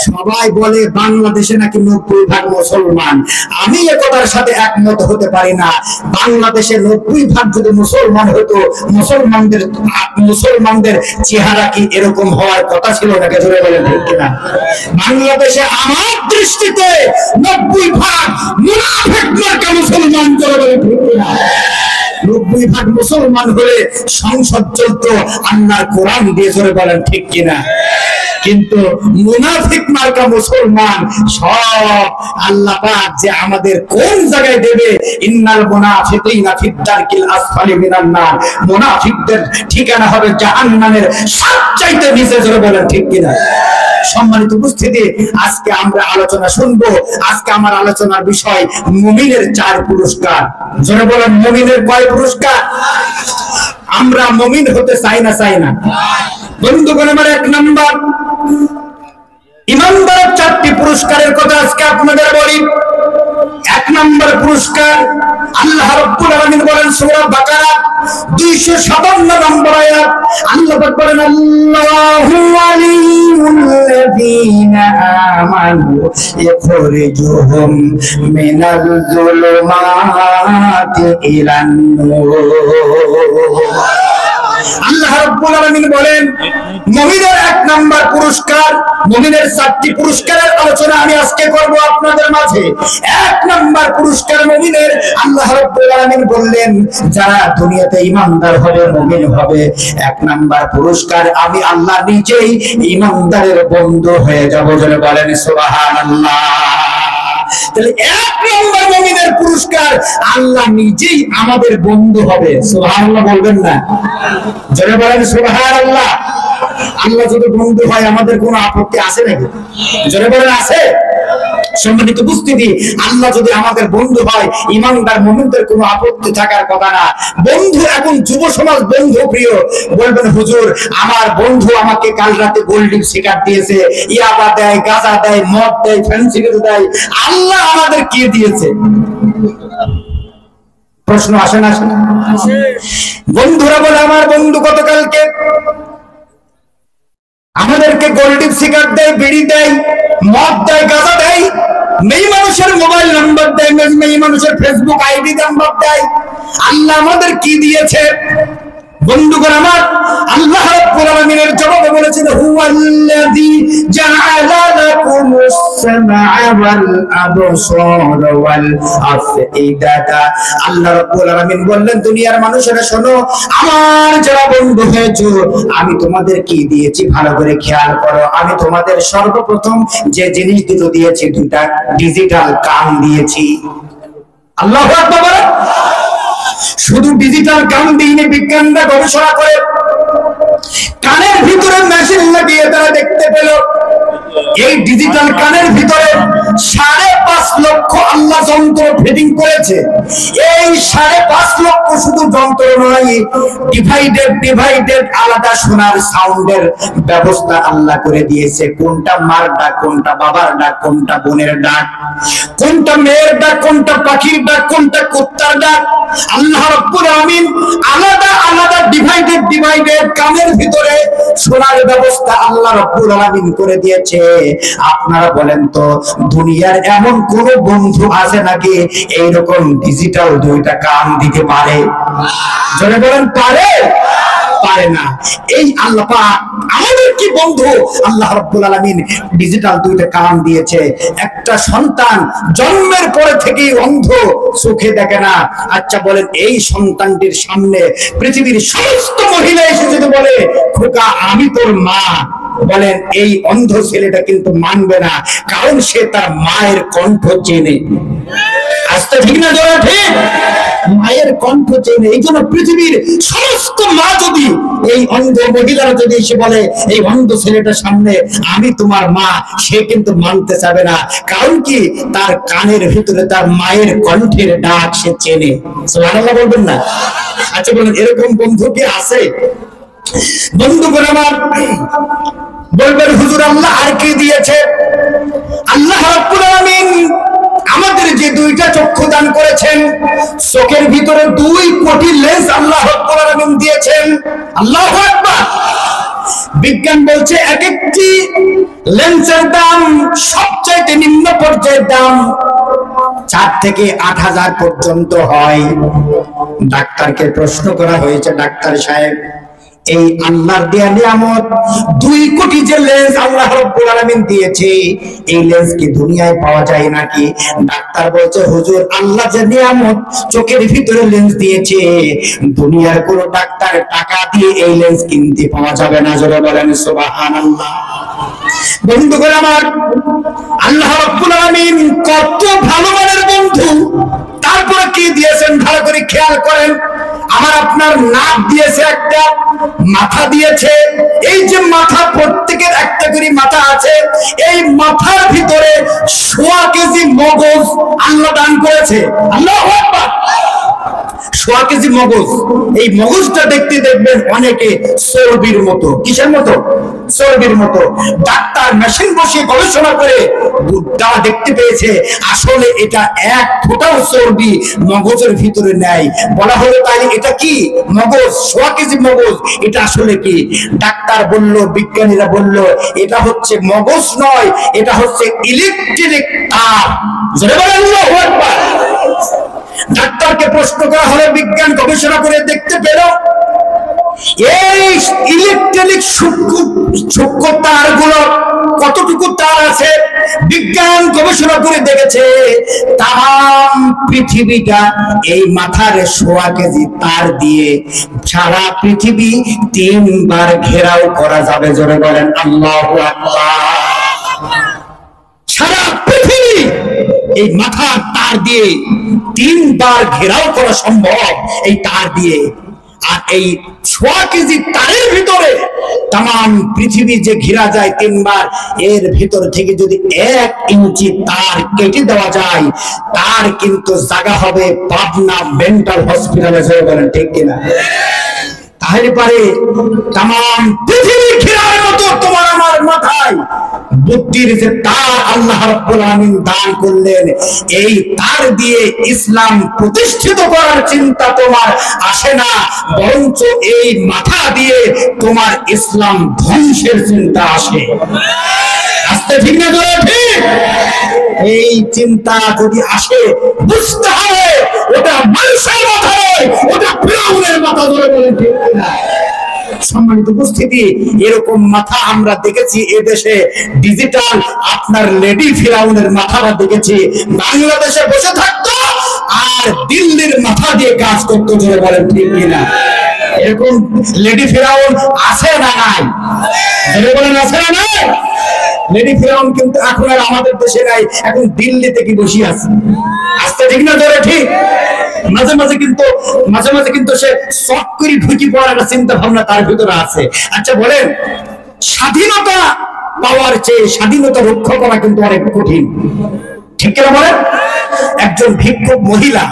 সবাই বলে বাংলাদেশে নাকি 90% মুসলমান আমি এই কথার সাথে একমত হতে পারি না বাংলাদেশে 90% যদি মুসলমান হতো মুসলমানদের চেহারা কি এরকম হওয়ার কথা ছিল নাকি জোরে বলেন ঠিক কিনা বাংলাদেশে আমার দৃষ্টিতে 90% মুনাফিক মার্কা মুসলমান জোরে বলেন ঠিক কিনা 90% মুসলমান হলে সংসদ চলতো আল্লাহর কোরআন দিয়ে জোরে বলেন ঠিক কিনা কিন্তু মুনাফিক মার্কা মুসলমান সব আল্লাহ পাক যে আমাদের কোন জায়গায় দেবে, ইন্নাল মুনাফিকিনা ফিদ দারকিল আসফালি মিনান নার, মুনাফিকদের ঠিকানা হবে জাহান্নামের সবচাইতে নিচে। জোরে বলেন ঠিক কিনা? সম্মানিত উপস্থিতি, আজকে আমরা আলোচনা শুনবো। আজকে আমার আলোচনার বিষয় মুমিনের 4 পুরস্কার। জোরে বলেন, মুমিনের কয় পুরস্কার? আমরা মুমিন হতে চাই না? চাই না? বন্ধুগণ আমার 1 নাম্বার, ইমানদারের 4টি পুরস্কারের কথা আজকে আপনাদের বলি। 1 নাম্বার পুরস্কার, আল্লাহ রাব্বুল আলামিন বলেন সূরা বাকারা 257 নম্বর আয়াত, আল্লাহ পাক বলেন আল্লাহু ওয়ালিয়ুল্লাযীনা আমানু ইখরিজুহুম মিনাল যুলুমাতি ইলান নূর। আল্লাহ রাব্বুল আলামিন বলেন মুমিনের 1 নাম্বার পুরস্কার, মুমিনের 4টি পুরস্কারের আলোচনা আমি আজকে করব আপনাদের মাঝে। 1 নাম্বার পুরস্কার মুমিনের, আল্লাহ রাব্বুল আলামিন বললেন যারা দুনিয়াতে ঈমানদার হবে, মুমিন হবে, 1 নাম্বার পুরস্কার আমি আল্লাহ নিজেই ঈমানদারের বন্ধু হয়ে যাব। জোরে বলেন সুবহানাল্লাহ। তাহলে 1 নম্বর মুমিনের পুরস্কার, আল্লাহ নিজেই আমাদের বন্ধু হবে। সুবহানাল্লাহ বলবেন না? জোরে বলেন সুবহানাল্লাহ। আল্লাহ যদি বন্ধু হয় আমাদের কোনো আপত্তি আছে নাকি? জোরে বলেন আছে? সম্মানিত উপস্থিতি, আল্লাহ যদি আমাদের বন্ধু হয়, ঈমানদার মুমিনদের কোনো আপত্তি থাকার কথা না। বন্ধু, এখন যুব সমাজ বন্ধু প্রিয়, বলবেন হুজুর আমার বন্ধু আমাকে কাল রাতে গোল্ডিং শিকার দিয়েছে, ইয়াবা দেয়, গাঁজা দেয়, মদ দেয়, ফেন্সিডিল দেয়, আল্লাহ আমাদের কি দিয়েছে? প্রশ্ন আসে না? আসে। বন্ধুরা বলে আমার বন্ধু গতকালকে আমাদেরকে গোল্ডিং শিকার দেয়, বিড়ি দেয়, মদ দেয়, গাঁজা দেয়, মেয়ে মানুষের মোবাইল নাম্বার দেয়, মেয়ে মানুষের ফেসবুক আইডি নাম্বার দেয়। আল্লাহ আমাদের কি দিয়েছে? বন্ধুগণ আমার, আল্লাহ রাব্বুল আলামিনের জবাবে বলেছেন হুয়াল্লাযী জাআলা লাকুমুস সামআ ওয়াল আবসারা ওয়াল আফইদাতা। আল্লাহ রাব্বুল আলামিন বললেন দুনিয়ার মানুষেরা শোনো, আমার যারা বন্ধু হয়েছো আমি তোমাদের কি দিয়েছি ভালো করে খেয়াল করো। আমি তোমাদের সর্বপ্রথম যে জিনিস দুটো দিয়েছি, 2টা ডিজিটাল কান দিয়েছি। আল্লাহু আকবার। শুধু ডিজিটাল কান দিয়ে বিজ্ঞানরা গবেষণা করে কানের ভিতরে মেশিন লাগিয়ে তারা দেখতে পেল এই ডিজিটাল কানের ভিতরে 5.5 লক্ষ আল্লাহ যন্ত্র ফিটিং করেছে। এই 5.5 লক্ষ শুধু যন্ত্র নয়, ডিভাইডেড আলাদা শোনার সাউন্ডের ব্যবস্থা আল্লাহ করে দিয়েছে। কোনটা মার ডাক, কোনটা বাবার ডাক, কোনটা বোনের ডাক, কোনটা মেয়ের ডাক, কোনটা পাখির ডাক, কোনটা কুত্তার ডাক, আল্লাহ রাব্বুল আলামিন আলাদা আলাদা ডিভাইডেড কানের ভিতরে শোনার ব্যবস্থা আল্লাহ রাব্বুল আলামিন করে দিয়েছে। আপনারা বলেন তো দুনিয়ার এমন কোন বন্ধু আছে নাকি এইরকম ডিজিটাল 2টা কান দিতে পারে? জোরে বলেন পারে? পারে না। এই আল্লাহ পাক আমাদের কি বন্ধু? আল্লাহ রাব্বুল আলামিন ডিজিটাল 2টা কান দিয়েছে। একটা সন্তান জন্মের পরে থেকেই অন্ধ, চোখে দেখে না। আচ্ছা বলেন এই সন্তানটির সামনে পৃথিবীর সমস্ত মহিলা এসে যদি বলে খোকা আমি তোর মা, বলেন এই অন্ধ ছেলেটা কিন্তু মানবে না, কারণ সে তার মায়ের কণ্ঠ চেনে। আস্তে ঠিক না? জোরে ঠিক। মায়ের কণ্ঠ চেনে। এই জন্য পৃথিবীর সমস্ত মা যদি এই অন্ধ মহিলারা যদি এসে বলে এই অন্ধ ছেলেটার সামনে আমি তোমার মা, সে কিন্তু মানতে চাবে না। কারণ কি? তার কানের ভিতরে তার মায়ের কণ্ঠের ডাক সে চেনে। সুবহানাল্লাহ বলবেন না? আচ্ছা বলেন এরকম বন্ধু কি আছে? বন্ধুগণ আমার, বলবেন হুজুর আল্লাহ আর কি দিয়েছে? আল্লাহ রাব্বুল আলামিন আমাদের যে 2টা চক্ষু দান করেছেন, চোখের ভিতরে 2 কোটি লেন্স আল্লাহ রাব্বুল আলামিন দিয়েছেন। আল্লাহু আকবার। বিজ্ঞান বলছে এক একটি লেন্সের দাম সবচেয়ে নিম্ন পর্যায়ের দাম 4 থেকে 8,000 পর্যন্ত হয়। ডাক্তারকে প্রশ্ন করা হয়েছে, ডাক্তার সাহেব এই আল্লাহর দেয়া নিয়ামত 2 কোটি যে লেন্স আল্লাহ রাব্বুল আলামিন দিয়েছে, এই লেন্স কি দুনিয়ায় পাওয়া যায় নাকি? ডাক্তার বলছে হুজুর আল্লাহ যে নিয়ামত চোখের ভিতরে লেন্স দিয়েছে, দুনিয়ার কোন ডাক্তার টাকা দিয়ে এই লেন্স কিনতে পাওয়া যাবে না। জোরে বলেন সুবহানাল্লাহ। বন্ধুগণ আমার, আল্লাহ রাব্বুল আলামিন কত ভালো মানের বন্ধু, তারপরে কি দিয়েছেন ভালো করে খেয়াল করেন। আমার আপনার নাক দিয়েছে একটা, মাথা দিয়েছে। এই যে মাথা, প্রত্যেকের একটা করে মাথা আছে, এই মাথার ভিতরে 1.5 কেজি মগজ আল্লাহ দান করেছে। আল্লাহু আকবার। 1.5 কেজি মগজ। এই মগজটা দেখতে দেখবেন অনেকে চর্বির মতো। কিসের মতো? চর্বির মতো। ডাক্তার মেশিন বসিয়ে গবেষণা করে তারা দেখতে পেয়েছে আসলে এটা 1 ফোঁটাও চর্বি মগজের ভিতরে নেই। বলা হলো তাই এটা কি? মগজ। 1.5 কেজি মগজ। এটা আসলে কি? ডাক্তার বলল, বিজ্ঞানীরা বলল, এটা হচ্ছে মগজ নয়, এটা হচ্ছে ইলেকট্রিক তার। জোরে বলেন আল্লাহু আকবার। ডাক্তারকে প্রশ্ন করা হলো, বিজ্ঞান গবেষণা করে দেখতে পেল এই ইলেকট্রনিক সূক্ষ্ম তারগুলো কতটুকু তার আছে। বিজ্ঞান গবেষণা করে দেখেছে তাম পৃথিবীটা এই মাথার 1.5 কেজি তার দিয়ে সারা পৃথিবী 3 বার ঘেরাও করা যাবে। জোরে বলেন আল্লাহু আকবার। সারা পৃথিবী এই মাথার তার দিয়ে 3 বার ঘেরাও করা সম্ভব এই তার দিয়ে। আর এই 1.5 কেজি তারের ভিতরে তাম পৃথিবী যে ঘেরা যায় 3 বার, এর ভিতর থেকে যদি 1 ইঞ্চি তার কেটে দেওয়া যায়, তার কিন্তু জায়গা হবে পাবনা মেন্টাল হসপিটালে। জোরে বলেন ঠিক কিনা? তাহলে পারে তাম পৃথিবী ঘেরার মতো তোমার আমার মাথায় বুদ্ধির যে তার আল্লাহ রাব্বুল আলামিন দান করলেন, এই তার দিয়ে ইসলাম প্রতিষ্ঠিত করার চিন্তা তোমার আসে না, বরঞ্চ এই মাথা দিয়ে তোমার ইসলাম ধ্বংসের চিন্তা আসে। আসতে ঠিক না? ধরে ঠিক। এই চিন্তা যদি আসে, বুঝতে হবে ওটা মানুষের মাথা নয়, ওটা ফিরআউনের মাথা। ধরে বলেন ঠিক না? সম্মানিত উপস্থিতি, এরকম মাথা আমরা দেখেছি এদেশে। ডিজিটাল আপনার লেডি ফিরাউনের মাথাটা দেখেছি বাংলাদেশে বসে থাকতো আর দিল্লির মাথা দিয়ে কাজ করতো। জোরে বলেন ঠিক কিনা? এরকম লেডি ফিরাউন আছে না নাই? জোরে বলেন আছে না নাই? লেডি ফিরাউন কিন্তু এখন আর আমাদের দেশে নাই, এখন দিল্লিতে কি বসে আছে। আসতে ঠিক না? ধরে ঠিক। মাঝে মাঝে কিন্তু সে শখ করে ঢুকি পড়ার চিন্তা ভাবনা তার ভিতরে আছে। আচ্ছা বলেন, স্বাধীনতা পাওয়ার চেয়ে স্বাধীনতা রক্ষা করা কিন্তু অনেক কঠিন, ঠিক কিনা বলেন? একজন ভিক্ষুক মহিলা,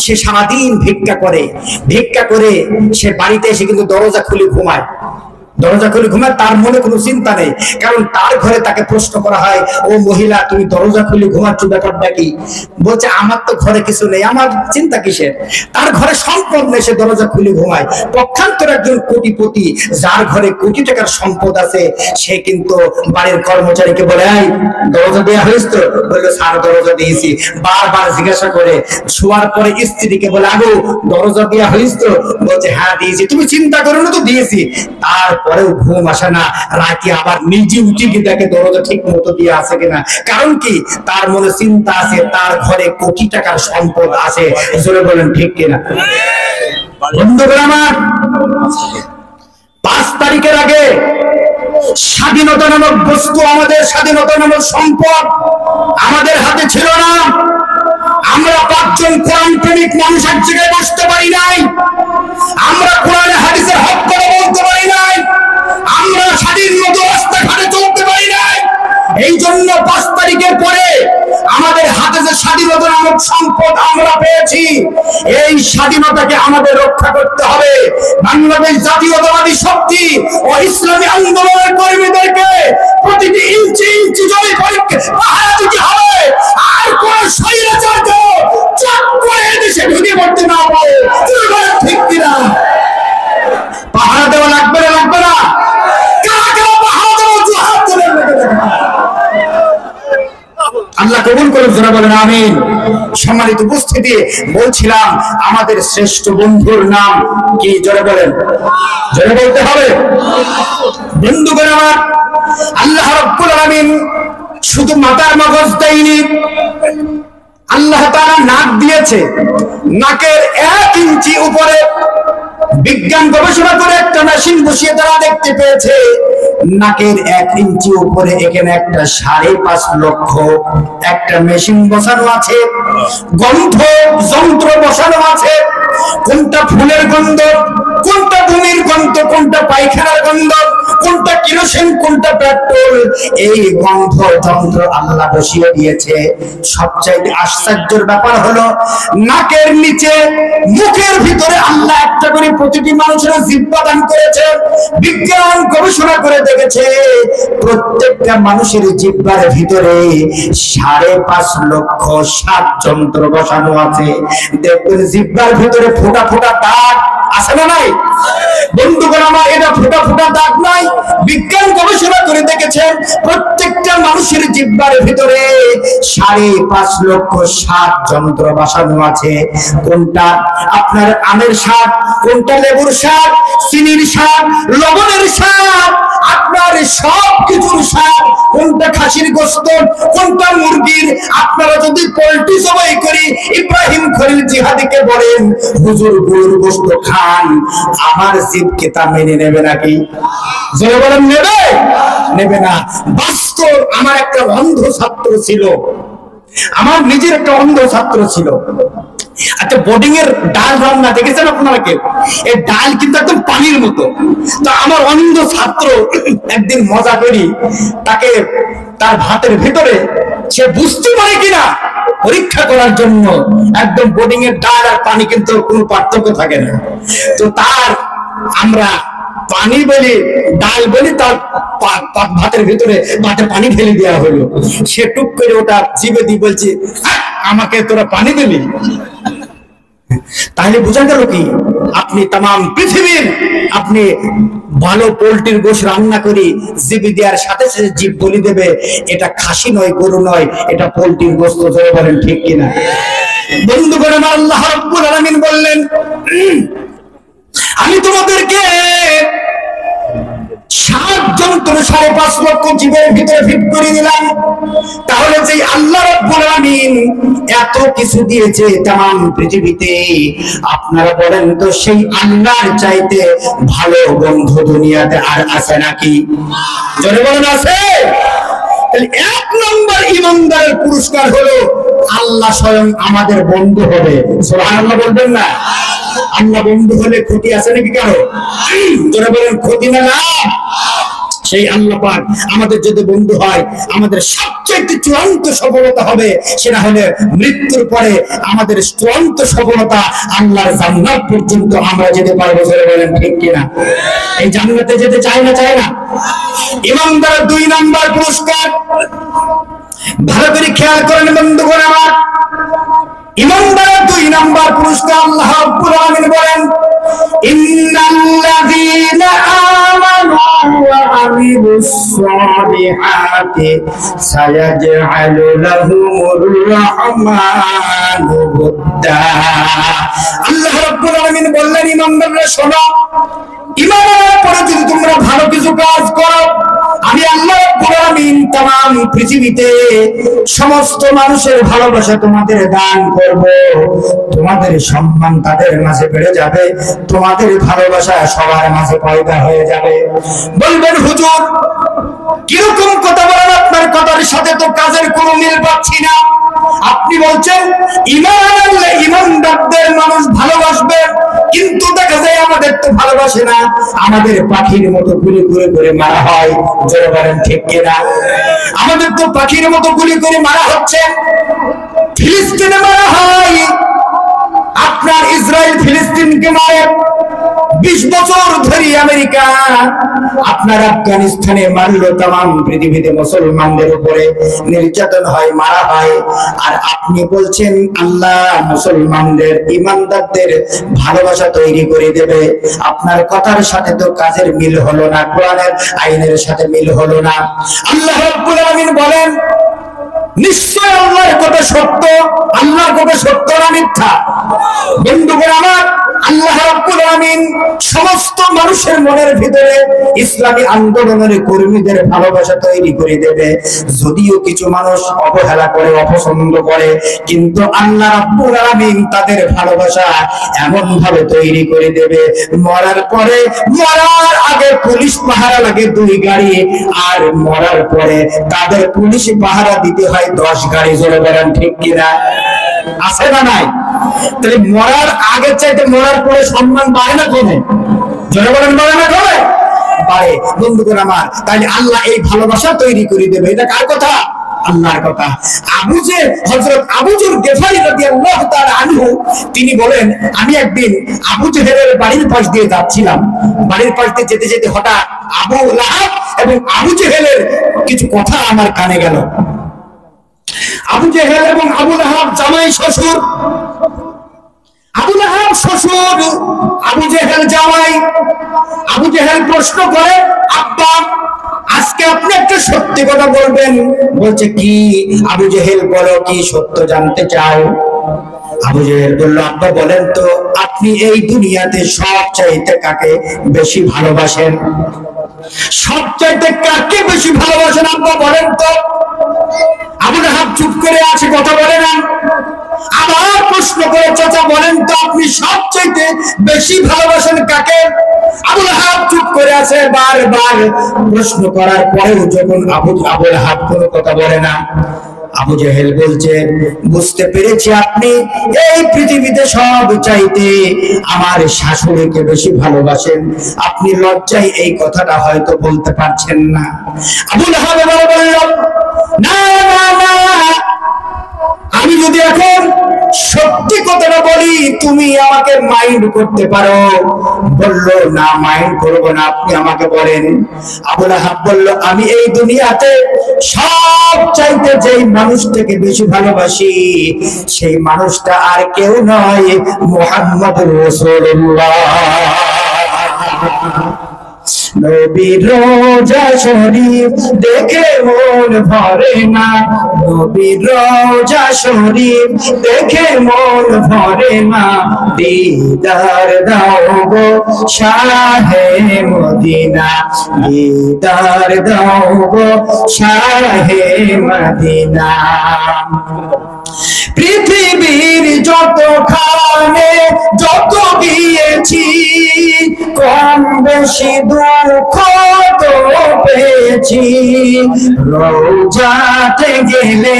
সে সারাদিন ভিক্ষা করে সে বাড়িতে এসে কিন্তু দরজা খুলে ঘুমায়। তার মনে কোনো চিন্তা নেই, কারণ তার ঘরে তাকে প্রশ্ন করা হয়, ও মহিলা তুমি দরজা খুলে ঘুমাচ্ছ, ব্যাপারটা কি? বলছে আমার তো ঘরে কিছু নেই, আমার চিন্তা কিসের? তার ঘরে সম্পদ নেই, সে দরজা খুলে ঘুমায়। পক্ষান্তর একজন কোটিপতি, যার ঘরে কোটি টাকার সম্পদ আছে, সে কিন্তু বাড়ির কর্মচারীকে বলে, এই দরজা দেওয়া হয়েছে তো? বললো স্যার দরজা দিয়েছি। বারবার জিজ্ঞাসা করে, শোয়ার পরে স্ত্রীকে বলে, আগো দরজা দেওয়া হয়েছে তো? বলছে হ্যাঁ দিয়েছি। তুমি চিন্তা করো না তো? দিয়েছি। তারপরেও ঘুম আসে না, রাতে আবার নিজে উঠে গিয়ে দেখে দরজা ঠিক মতো দিয়ে আছে কিনা। কারণ কি? তার মনে চিন্তা আছে, তার ঘরে কোটি টাকার সম্পদ আছে। জোরে বলেন ঠিক কিনা? বন্ধুগণ আমার, 5 তারিখের আগে স্বাধীনতা নামক বস্তু, আমাদের স্বাধীনতা নামক সম্পদ আমাদের হাতে ছিল না। আমরা 5 জন কোরআন প্রেমিক মানুষ এক জায়গায় বসতে পারি নাই। আমরা কোরআনে হাদিসের হক করে বলতে পারি নাই। আমরা স্বাধীন মতো রাস্তাঘাটে চলতে পারি নাই। এই জন্য 5 তারিখের পরে আমাদের হাতে যে স্বাধীনতা নামক সম্পদ আমরা পেয়েছি, এই স্বাধীনতাকে আমাদের রক্ষা করতে হবে। বাংলাদেশ জাতীয়তাবাদী শক্তি ও ইসলামী আন্দোলনের কর্মীদেরকে প্রতিটি ইঞ্চি ইঞ্চি জমি পাহারা দিতে হবে। আর কোন স্বৈরাচারকে চাপ করে দেশে ঢুকে পড়তে না পারে। ঠিক কিনা? পাহারা দেওয়া লাগবে না? লাগবে না? পাহারা দেওয়া জোহার করে আল্লাহ কবুল করুন। যারা বলেন আমিন। সম্মানিত উপস্থিতি, বলছিলাম আমাদের শ্রেষ্ঠ বন্ধুর নাম কি? জোরে বলেন, জোরে বলতে হবে। বন্ধুগণ আমার, আল্লাহ রাব্বুল আলামিন শুধু মাথার মগজ দেয়নি, আল্লাহ তাআলা নাক দিয়েছে। নাকের 1 ইঞ্চি উপরে বিজ্ঞান গবেষণা করে একটা মেশিন বসিয়ে তারা দেখতে পেয়েছে নাকের 1 ইঞ্চি উপরে এখানে একটা 5.5 লক্ষ একটা মেশিন বসানো আছে, গন্ধ যন্ত্র বসানো আছে। কোনটা ফুলের গন্ধ, কোনটা ভূমির গন্ধ, কোনটা পায়খানার গন্ধ, কোনটা কেরোসিন, কোনটা পেট্রোল, এই গন্ধ যন্ত্র আল্লাহ বসিয়ে দিয়েছে। সবচাইতে আশ্চর্যের ব্যাপার হলো নাকের নিচে মুখের ভিতরে আল্লাহ একটা করে প্রতিটি মানুষের জিহ্বা দান করেছে। বিজ্ঞান গবেষণা করে দেখেছে প্রত্যেকটা মানুষের জিহ্বার ভিতরে 5.5 লক্ষ শ্বাস যন্ত্র বসানো আছে। দেখবেন জিহ্বার ভিতরে ফোঁটা ফোঁটা দাগ আছে না নাই? বন্ধুগণ আমার, এটা ফোঁটা ফোঁটা দাগ নাই। বিজ্ঞান গবেষণা করে দেখেছেন প্রত্যেকটা মানুষের জিহ্বার ভিতরে 5.5 লক্ষ শ্বাস যন্ত্র বসানো আছে। কোনটা আপনার আমের স্বাদ, কোনটা লেবুর স্বাদ, চিনির স্বাদ, লবণের স্বাদ, আপনার সব কিছুর স্বাদ, কোনটা খাসির গোশত, কোনটা মুরগির। আপনারা যদি পোল্ট্রি জবাই করি ইব্রাহিম খলিল জিহাদিকে বলেন হুজুর গরুর গোশত খান, আমার জিহ্বাকে তা মেনে নেবে নাকি? জোরে বলেন নেবে? নেবে না। বাস্তব আমার একটা অন্ধ ছাত্র ছিল, আমার নিজের একটা অন্ধ ছাত্র ছিল। আচ্ছা, বোর্ডিং এর ডাল রান্না দেখেছেন আপনারা কেউ? এই ডাল কিন্তু একদম পানির মতো। তো আমার অন্ধ ছাত্র একদিন মজা করি তাকে তার ভাতের ভিতরে, সে বুঝতে পারে কিনা পরীক্ষা করার জন্য, একদম বোর্ডিং এর ডাল আর পানি কিন্তু কোনো পার্থক্য থাকে না। তো তার আমরা পানি বলি, ডাল বলি, তার ভাতের ভিতরে ভাতে পানি ঢেলে দেওয়া হলো। সে টুক করে ওটা জিভে দিয়ে বলছে, আমাকে তোরা পানি দিলি? তাহলে বোঝা গেল কি আপনি তাম পৃথিবীর আপনি ভালো পোল্ট্রির গোশত রান্না করি জিভে দেওয়ার সাথে সাথে জিভ বলি দেবে এটা খাসি নয়, গরু নয়, এটা পোল্ট্রির গোশত। ধরে বলেন ঠিক কিনা? বন্ধুগণ আমার, আল্লাহ রাব্বুল আলামিন বললেন আমি তোমাদেরকে 7 যন্ত্র 5.5 লক্ষ জীবের ভিতরে ফিট করে দিলাম। তাহলে যে আল্লাহ রাব্বুল আলামিন এত কিছু দিয়েছে তাম পৃথিবীতে, আপনারা বলেন তো সেই আল্লাহর চাইতে ভালো বন্ধু দুনিয়াতে আর আছে নাকি? জোরে বলেন আছে? তাহলে 1 নম্বর ইমানদারের পুরস্কার হলো আল্লাহ স্বয়ং আমাদের বন্ধু হবে। সুবহানাল্লাহ বলবেন না? আল্লাহ বন্ধু হলে ক্ষতি আছে নাকি কারো? যারা বলেন ক্ষতি না লাভ, সেই আল্লাহ পাক আমাদের যদি বন্ধু হয় আমাদের সবচেয়ে চূড়ান্ত সফলতা হবে, সেটা হলে মৃত্যুর পরে আমাদের চূড়ান্ত সফলতা আল্লাহর জান্নাত পর্যন্ত আমরা যেতে পারবো। যারা বলেন ঠিক কিনা? এই জান্নাতে যেতে চাই না? চাই না? ইমানদার 2 নম্বর পুরস্কার, ভালো করে খেয়াল করেন বন্ধুগণ আমার, ইমানদার 2 নম্বর পুরস্কার আল্লাহ রাব্বুল আলামিন বলেন ইন্নাল্লাযীনা আমানু ওয়া আমিলুস সালিহাতি সায়াজআলু লাহুমুর রাহমানু বুদ্দা। আল্লাহ রাব্বুল আলামিন বললেন ইমানদাররা শোনো, ঈমানের পরে যদি তোমরা ভালো কিছু কাজ করো, আমি আল্লাহ রাব্বুল আলামিন तमाम পৃথিবীতে সমস্ত মানুষের ভালোবাসা তোমাদের দান করব। তোমাদের সম্মান তাদের মাঝে বেড়ে যাবে, তোমাদের ভালোবাসা সবার মাঝে পয়দা হয়ে যাবে। বলবেন হুজুর কিরকম কথা বলেন, আপনার কথার সাথে তো কাজের কোনো মিল পাচ্ছি না। আপনি বলছেন ঈমান আনলে ঈমানদারদের মানুষ ভালোবাসবে, কিন্তু দেখা যায় আমাদের তো ভালোবাসে না, আমাদের পাখির মতো গুলি করে করে মারা হয়। জোরে বলেন ঠিক কিনা? আমাদের তো পাখির মতো গুলি করে মারা হচ্ছে। ফিলিস্তিনে মারা হয়, আপনার ইসরায়েল ফিলিস্তিনকে মারে। 20 বছর ধরে আমেরিকা আপনার আফগানিস্তানে মারলো। तमाम পৃথিবীতে মুসলমানদের উপরে নির্যাতন হয়, মারা হয়, আর আপনি বলছেন আল্লাহ মুসলমানদের ঈমানদারদের ভালোবাসা তৈরি করে দেবে। আপনার কথার সাথে তো কাজের মিল হলো না, কোরআনের আইনের সাথে মিল হলো না। আল্লাহ রাব্বুল আলামিন বলেন নিশ্চয় আল্লাহর কথা সত্য। আল্লাহর কথা সত্য না মিথ্যা? বন্ধুগণ আমার, আল্লাহ রাব্বুল আলামিন সমস্ত মানুষের মনের ভিতরে ইসলামী আন্দোলনের কর্মীদের ভালোবাসা তৈরি করে দেবে। যদিও কিছু মানুষ অবহেলা করে, অপছন্দ করে, কিন্তু আল্লাহ রাব্বুল আলামিন তাদের ভালোবাসা এমন ভাবে তৈরি করে দেবে, মরার পরে, মরার আগে পুলিশ পাহারা লাগে 2 গাড়ি, আর মরার পরে তাদের পুলিশ পাহারা দিতে হয় 10 গাড়ি। জোরে বলেন ঠিক কিনা? আছে না নাই? তাহলে মরার আগে চাইতে মরার পরে সম্মান বাড়ে না কমে? জোরে বলেন বাড়ে না কমে? বাড়ে। বন্ধুগণ আমার, তাহলে আল্লাহ এই ভালোবাসা তৈরি করে দেবে। এটা কার কথা? আল্লাহর কথা। হযরত আবু যর গিফারী রাদিয়াল্লাহু তাআলা আনহু তিনি বলেন, আমি একদিন আবু জেহেলের বাড়ির পাশ দিয়ে যাচ্ছিলাম। বাড়ির পাশ দিয়ে যেতে যেতে হঠাৎ আবু লাহাব এবং আবু জেহেলের কিছু কথা আমার কানে গেল। আবু জেহেল এবং আবু লাহাব জামাই শ্বশুর। আবু লাহাব শ্বশুর, আবু জেহেল জামাই। আবু জেহেল প্রশ্ন করে, আব্বা আজকে আপনি একটা সত্যি কথা বলবেন। বলছে কি? আবু জেহেল বলো, কি সত্য জানতে চাও? আবু জেহেল বলল, আব্বা বলেন তো, আপনি এই দুনিয়াতে সবচাইতে কাকে বেশি ভালোবাসেন? সবচাইতে কাকে বেশি ভালোবাসেন আব্বা বলেন তো? আবু লাহাব চুপ করে আছে, কথা বলে না। আবার প্রশ্ন করে, চাচা বলেন তো, আপনি সবচাইতে বেশি ভালোবাসেন কাকে? আবু লাহাব চুপ করে আছে। বারবার প্রশ্ন করার পরেও যখন আবু লাহাব কোনো কথা বলে না, আবু জেহেল বলছে, বুঝতে পেরেছি আপনি এই পৃথিবীতে সব চাইতে আমার শাশুড়িকে বেশি ভালোবাসেন। আপনি লজ্জায় এই কথাটা হয়তো বলতে পারছেন না। আবু লাহাব বলল, না না না, আমি যদি এখন সত্যি কথাটা বলি তুমি আমাকে মাইন্ড করতে পারো। বলল, না মাইন্ড করবো না, আপনি আমাকে বলেন। আবু লাহাব বলল, আমি এই দুনিয়াতে সব চাইতে যেই মানুষটাকে বেশি ভালোবাসি সেই মানুষটা আর কেউ নয়, মুহাম্মদুর রাসূলুল্লাহ। নবীর রোজা শরীফ দেখে মন ভরে না, নবীর রোজা শরীফ দেখে মন ভরে না, দিদার দাও গো শাহে মদিনা, দিদার দাও গো শাহে মদিনা। পৃথিবীর যতখানে যত গিয়েছি কম বেশি দুঃখ তো পেয়েছি, রোজাতে গেলে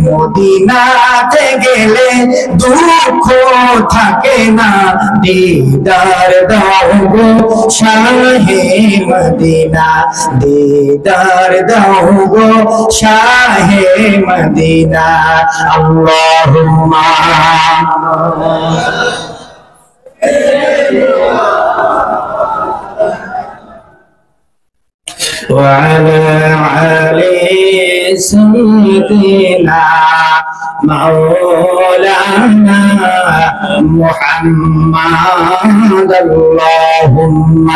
মদিনাতে গেলে দুঃখ থাকে না, দিদার দাও গো শাহে মদিনা, দিদার দাও গো শাহে মদিনা। আল্লাহুম্মা وعلى آل سيدنا مولانا محمد اللهم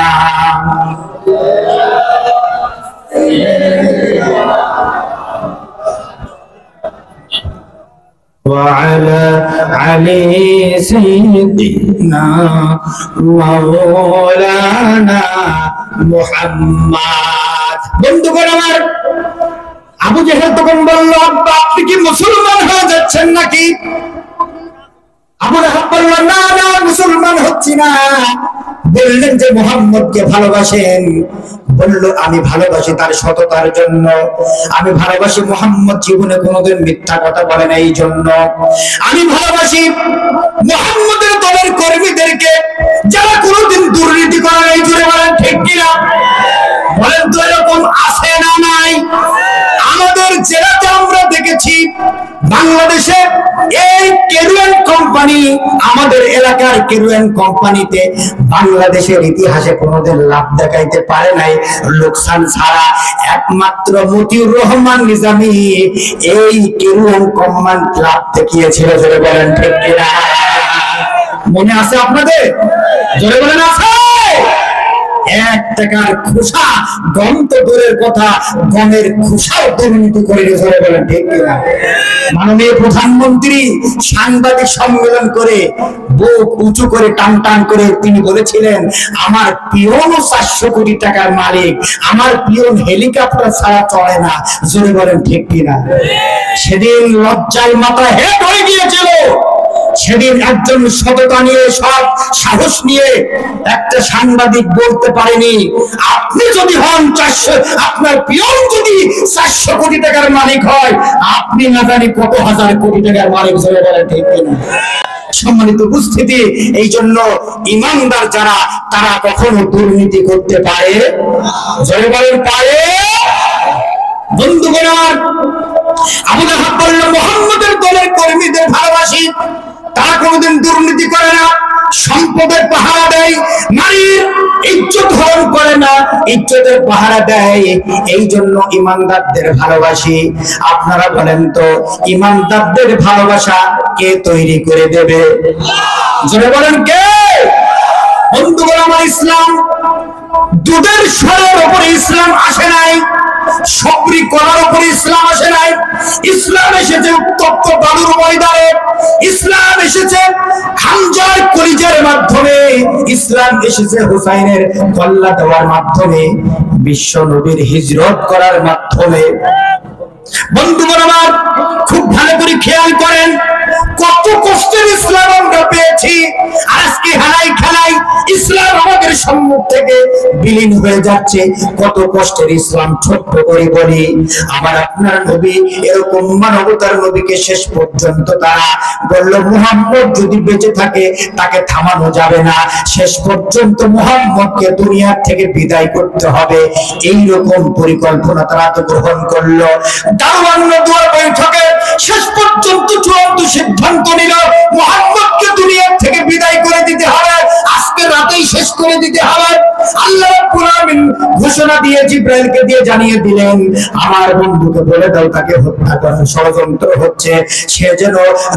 وعلى علي سيدنا مولانا মুহাম্মদ। বন্ধুগণ আমার, আবু জেহেল তখন বলল, আব্বা আপনি কি মুসলমান হয়ে যাচ্ছেন নাকি? আবু লাহাব বলল, না না মুসলমান হচ্ছি না। বললেন যে মুহাম্মদকে ভালোবাসেন। বলল, আমি ভালোবাসি তার সততার জন্য, আমি ভালোবাসি মুহাম্মদ জীবনে কোনোদিন মিথ্যা কথা বলে না এই জন্য, আমি ভালোবাসি মুহাম্মদের দলের কর্মীদেরকে যারা কোনোদিন দুর্নীতি করে নাই। জুড়ে বলেন ঠিক কিনা? বলেন তো এরকম আছে না নাই? আমাদের জেলাতে আমরা দেখেছি, বাংলাদেশে এই কেরুয়ান কোম্পানি, আমাদের এলাকার কেরুয়ান কোম্পানিতে বাংলাদেশের ইতিহাসে কোনোদিন লাভ দেখাইতে পারে নাই লোকসান ছাড়া। একমাত্র মতিউর রহমান নিজামী এই কেরুয়ান কোম্পানি লাভ দেখিয়েছিল। জোরে বলেন ঠিক কিনা? মনে আছে আপনাদের? জোরে বলেন আছে? এক টাকার খোসা গম তো দূরের কথা, গমের খোসাও দুর্নীতি করে ধরে বলেন ঠিক কিনা? মাননীয় প্রধানমন্ত্রী সাংবাদিক সম্মেলন করে বুক উঁচু করে টান টান করে তিনি বলেছিলেন, আমার পিয়নও 400 কোটি টাকার মালিক, আমার পিয়ন হেলিকপ্টার ছাড়া চলে না। জোরে বলেন ঠিক কিনা? সেদিন লজ্জায় মাথা হেট হয়ে গিয়েছিল। সেদিন একজন সততা নিয়ে, সব সাহস নিয়ে একটা সাংবাদিক বলতে পারেনি, আপনি যদি হন 400, আপনার পিয়ন যদি 400 কোটি টাকার মালিক হয়, আপনি না জানি কত হাজার কোটি টাকার মালিক। জোরে বলেন ঠিক কিনা? সম্মানিত উপস্থিতি, এই জন্য ইমানদার যারা, তারা কখনো দুর্নীতি করতে পারে? জোরে বলেন পারে? বন্ধুগণ, আবু লাহাব বলল, মুহাম্মদের দলের কর্মীদের ভালোবাসি, তারা কোনোদিন দুর্নীতি করে না, সম্পদের পাহারা দেয়, নারীর ইজ্জত হরণ করে না, ইজ্জতের পাহারা দেয়। এই জন্য ইমানদারদের ভালোবাসি। আপনারা বলেন তো, ইমানদারদের ভালোবাসা কে তৈরি করে দেবে? জোরে বলেন কে? বন্ধুগণ আমার, ইসলাম দুধের স্বরের উপরে ইসলাম আসে নাই, সবরি করার উপরে ইসলাম আসে নাই। ইসলাম এসেছে উত্তপ্ত বালুর ময়দানে, ইসলাম এসেছে হামজার কলিজার মাধ্যমে, ইসলাম এসেছে হুসাইনের কল্লা দেওয়ার মাধ্যমে, বিশ্ব নবীর হিজরত করার মাধ্যমে। বন্ধুগণ আমার, খুব ভালো করে খেয়াল করেন, কত কষ্টের ইসলাম আমরা পেয়েছি, আজকে হারাই খেলাই ইসলাম আমাদের সম্মুখ থেকে বিলীন হয়ে যাচ্ছে। কত কষ্টের ইসলাম। ছোট্ট করে বলি, আমার আপনার নবী এরকম মানবতার নবীকে শেষ পর্যন্ত তারা বলল, মুহাম্মদ যদি বেঁচে থাকে তাকে থামানো যাবে না, শেষ পর্যন্ত মুহাম্মদকে দুনিয়ার থেকে বিদায় করতে হবে। এই রকম পরিকল্পনা তারা তো গ্রহণ করলো। দারওয়ান নদুয়ার বৈঠকে শেষ পর্যন্ত চূড়ান্ত সিদ্ধান্ত নিল, মুহাম্মদকে দুনিয়ার থেকে বিদায় করে দিতে হবে, আজকে রাতেই শেষ করে দিতে হবে। আল্লাহ রাব্বুল আলামিন ঘোষণা দিয়ে জিবরাইলকে দিয়ে জানিয়ে দিলেন, আমার বন্ধুকে বলে দাও তাকে হত্যা করার ষড়যন্ত্র হচ্ছে, সে যেন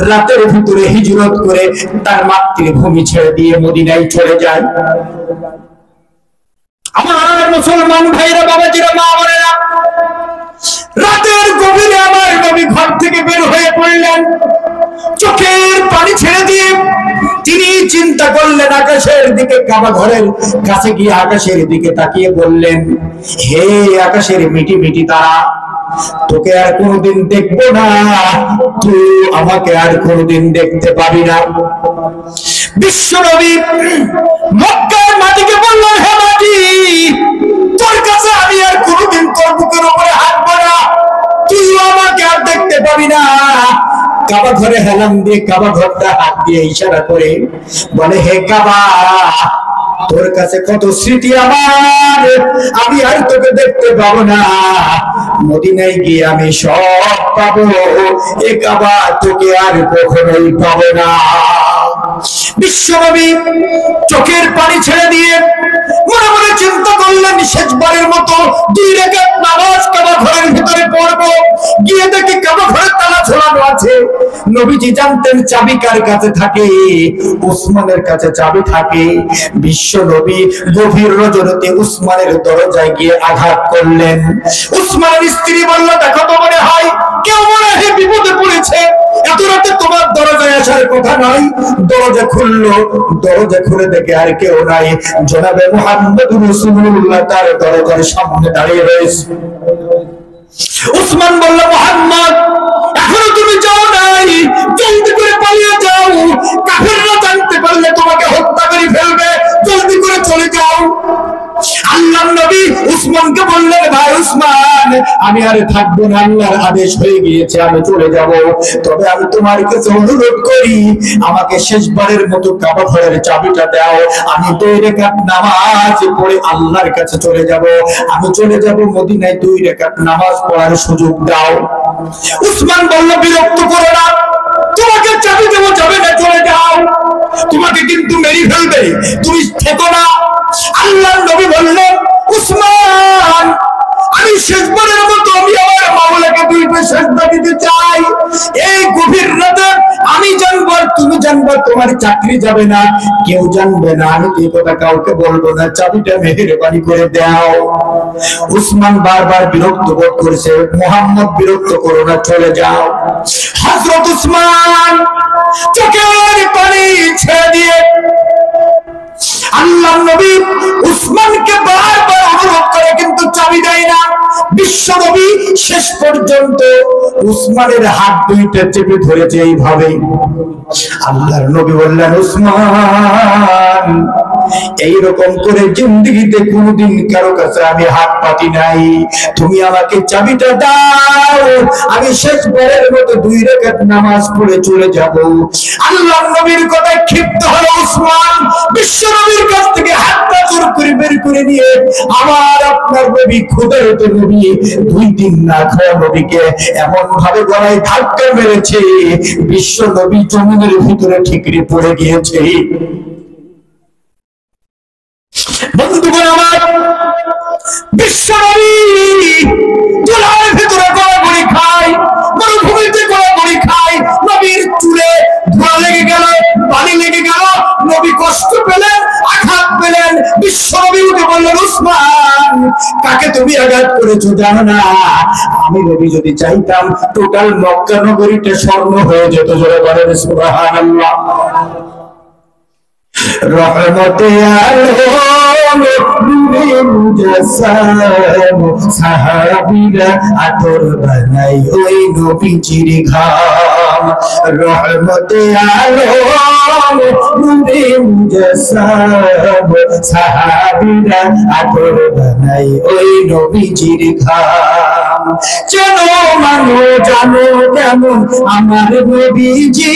রাতের ভিতরে হিজরত করে তার মাতৃভূমি ছেড়ে দিয়ে মদিনায় চলে যায়। আমার মুসলমান ভাইরা, বাবাজিরা, মা বোনেরা, রাতের গভীরে আমার নবী ঘর থেকে বের হয়ে পড়লেন। চোখের পানি ছেড়ে দিয়ে তিনি চিন্তা করলেন আকাশের দিকে, কাবা ঘরের কাছে গিয়ে আকাশের দিকে তাকিয়ে বললেন, হে আকাশের মিটি মিটি তারা, তোকে আর কোনোদিন দেখবো না, তুই আমাকে আর কোনোদিন দেখতে পাবি না। বিশ্ব নবী মক্কার মাটিকে বললেন, হে মাটি, তোর কাছে আমি আর কোনোদিন তোর বুকের উপরে হাঁটবো না, তুই আমাকে আর দেখতে পাবি না। কাবা ঘরে হেলাম দিয়ে কাবা ঘরটা হাত দিয়ে ইশারা করে বলে, হে কাবা, তোর কাছে কত স্মৃতি আমার, আমি আর তোকে দেখতে পাবো না, মদিনায় গিয়ে আমি সব পাবো, এ কাবা তোকে আর কখনোই পাবো না। বিশ্বনবী চোখের পানি ছেড়ে দিয়ে মনে মনে চিন্তা করলেন, শেষবারের মতো 2 রাকাত নামাজ কাবা ঘরের ভিতরে পড়বো। গিয়ে দেখি কাবা ঘরের তালা ঝোলানো আছে। নবীজি জানতেন চাবি কার কাছে থাকে, উসমানের কাছে চাবি থাকে। বিশ্ব নবী গভীর রজনীতে উসমানের দরজায় গিয়ে আঘাত করলেন। উসমানের স্ত্রী বলল, দেখো তো মনে হয় কেউ মনে হয় বিপদে পড়েছে, এত রাতে তোমার দরজায় আসার কথা নয়। দরজা খুললো, দরজা খুলে দেখে আর কেউ নাই, জনাবে মুহাম্মদুর রাসূলুল্লাহ তার দরজার সামনে দাঁড়িয়ে রয়েছে। উসমান বলল, মুহাম্মদ, এখনো তুমি যাও নাই, জলদি করে পালিয়ে যাও, কাফেররা জানতে পারলে তোমাকে হত্যা করে ফেলবে, জলদি করে চলে যাও। আল্লাহর নবী উসমানকে বললেন, ভাই উসমান, আমি আর থাকবো না, আল্লাহর আদেশ হয়ে গিয়েছে, আমি চলে যাব। তবে আমি তোমার কাছে অনুরোধ করি, আমাকে শেষবারের মতো কাবা ঘরের চাবিটা দাও, আমি 2 রাকাত নামাজ পড়ে আল্লাহর কাছে চলে যাব, আমি চলে যাব মদিনায়, 2 রাকাত নামাজ পড়ার সুযোগ দাও। উসমান বলল, বিরক্ত করো না, তোমাকে চাবি দেবো, যাবে না, চলে যাও, তোমাকে কিন্তু মেরে ফেলবে, তুমি থেকো না। আল্লাহর নবী বললেন, উসমান, আমি শেষবারের মতো আমি আমার মাওলাকে 2 পা সেজদা দিতে চাই। এই গভীর রাতে আমি জানবো, তুমি জানবা, তোমার চাকরি যাবে না, কেউ জানবে না, আমি এই কথা কাউকে বলবো না, চাবিটা মেহেরবানি করে দাও। উসমান বারবার বিরক্ত বোধ করেছে, মোহাম্মদ বিরক্ত করো না, চলে যাও। হযরত উসমান চোখের পানি ছেড়ে দিয়ে আল্লাহ নবী উসমানকে বারবার অনুরোধ করে, কিন্তু চাবি দেয় না। বিশ্ব নবী শেষ পর্যন্ত উসমানের হাত দুইটা চেপে ধরেছে এইভাবে। আল্লাহর নবী বললেন, উসমান, এইরকম করে জিন্দেগিতে কোনদিন কারো কাছে আমি হাত পাতি নাই, তুমি আমাকে চাবিটা দাও, আমি শেষবারের মতো 2 রাকাত নামাজ পড়ে চলে যাব। আল্লাহর নবীর কথায় ক্ষিপ্ত হলো উসমান, বিশ্ব নবীর কাছ থেকে হাতটা জোর করে বের করে নিয়ে, আমার আপনার নবী ক্ষুধার্ত নবী, 2 দিন না খাওয়া নবীকে এমন ভাবে গলায় ধাক্কা মেরেছে, বিশ্ব নবী জমিনের ভিতরে ঠিকরে পড়ে গিয়েছে। বন্ধুগণ আমার, বিশ্ব নবী চুলার ভিতরে গড়াগড়ি খায়, মরুভূমিতে গড়াগড়ি খায়, নবীর চুলে ধোঁয়া লেগে গেল, পানি লেগে গেল, নবী কষ্ট পেলেন, আঘাত পেলেন। বিশ্ব নবী উঠে বললেন, উসমান, কাকে তুমি আঘাত করেছো জানো না? আমি নবী যদি চাইতাম টোটাল মক্কা নগরীটা স্বর্ণ হয়ে যেত। জোরে বলেন সুবহানাল্লাহ। রহমতে আলম নূরে মুজাসসাম, সাহাবীরা আতর বানাই ওই নবীজির ঘাম। রহমতে আলম নূরে মুজাসসাম, সাহাবীরা আতর বানাই ওই নবীজির ঘাম। জানো মানো জানো কেমন আমার নবীজি,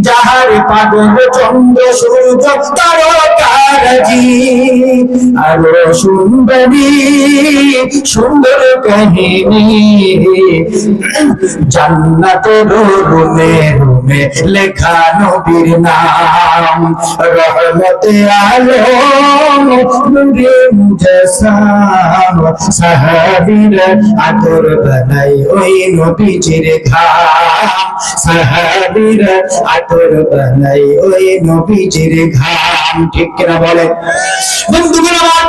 যাহার পাগল চন্দ্র সূর্য তারকারাজি। আরো শুনবানি সুন্দর কাহিনী, জান্নাতের রুমে রুমে লেখা নবীর নাম। রহমতে আলম নূরে মুজাসসাম, সাহাবীরা আতর বানাই ওই নবীজির ঘাম। সাহাবীরা আতর বানাই ওই নবীজির ঘাম। ঠিক কিনা বলে বন্ধুগণ আমার?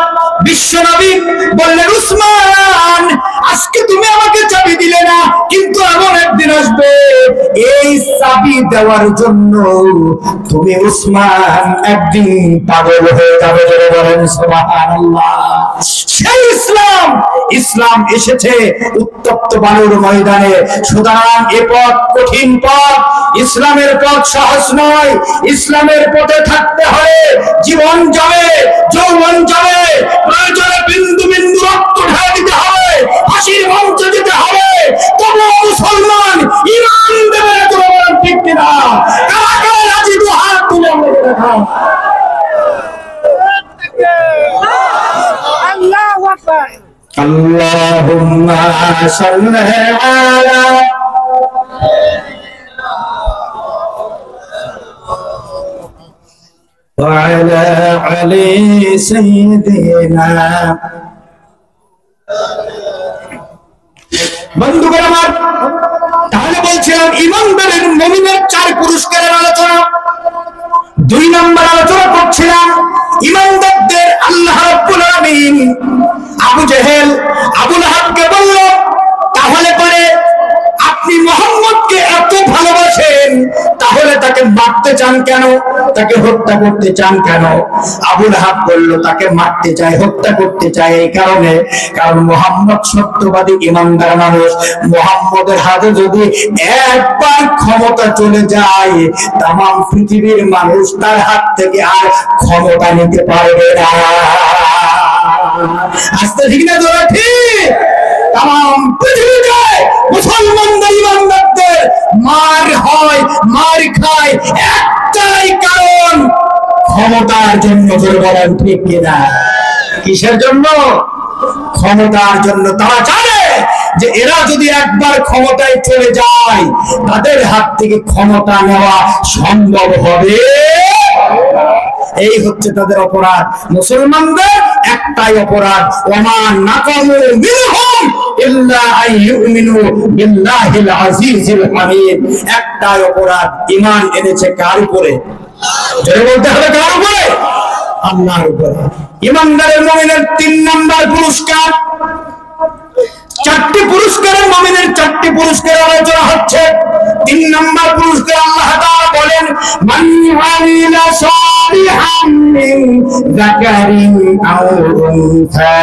বিশ্ব নবী বললেন, উসমান, আজকে তুমি আমাকে চাবি দিলে না, কিন্তু এমন একদিন আসবে এই চাবি দেওয়ার জন্য তুমি উসমান একদিন পাগল হয়ে যাবে। জোরে বলেন সুবহানাল্লাহ। সেই ইসলাম এসেছে উত্তপ্ত বালুর ময়দানে। সুতরাং এ পথ কঠিন পথ, ইসলামের পথ সহজ নয়। ইসলামের পথে থাকতে হয়, জীবন যাবে, যৌবন যাবে, প্রয়োজনে বিন্দু বিন্দু রক্ত ঢেলে দিতে হবে, ফাঁসির মঞ্চে যেতে হবে, তবু মুসলমান ইমান দেবে। ঠিক কিনা? কারা কারা রাজি? 2 হাত তুলে আমরা দেখাও। আল্লাহু আকবার। আল্লাহুম্মা সাল্লি আলা ওয়া আলা আলি সাইয়্যিদিনা। বন্ধুগণ আমার, তাহলে বলছিলাম ইমানদারের মুমিনের 4 পুরস্কারের আলোচনা। 2 নম্বর আলোচনা করছিলাম ইমানদারদের আল্লাহ রাব্বুল আলামিন আবু জেহেল আবু লাহাবকে বলল, তাহলে পরে আপনি মুহাম্মদকে এত ভালোবাসেন, তাহলে তাকে মারতে চান কেন, তাকে হত্যা করতে চান কেন? আবু লাহাব বলল, তাকে মারতে চাই, হত্যা করতে চাই এই কারণে, কারণ মুহাম্মদ সত্যবাদী ইমানদার মানুষ। মুহাম্মদের হাতে যদি একবার ক্ষমতা চলে যায়, তাম পৃথিবীর মানুষ তার হাত থেকে আর ক্ষমতা নিতে পারবে না। আসতে ঠিক না? জোরে ঠিক। তাম পৃথিবীতে মুসলমানদের ইমানদারদের মার হয়, মার খায় একটাই কারণ, ক্ষমতার জন্য। জোরে বলেন ঠিক কিনা? কিসের জন্য? ক্ষমতার জন্য। তারা জানে যে এরা যদি একবার ক্ষমতায় চলে যায়, তাদের হাত থেকে ক্ষমতা নেওয়া সম্ভব হবে। এই হচ্ছে তাদের অপরাধ। মুসলমানদের একটাই অপরাধ, ওমা নাকামু মিনহুম ইল্লা আইয়ুমিনু বিল্লাহিল আজিজিল হামিদ। একটাই অপরাধ, ঈমান এনেছে কার উপরে? জোরে বলতে হবে, কার উপরে? আল্লাহর উপরে। ঈমানদারের মুমিনের 3 নাম্বার পুরস্কার, 4টি পুরস্কারের মুমিনের 4টি পুরস্কার আলোচনা হচ্ছে। 3 নাম্বার পুরস্কার আল্লাহ তাআলা বলেন, মান আমিলা সালিহান মিন যাকারিন আও উনসা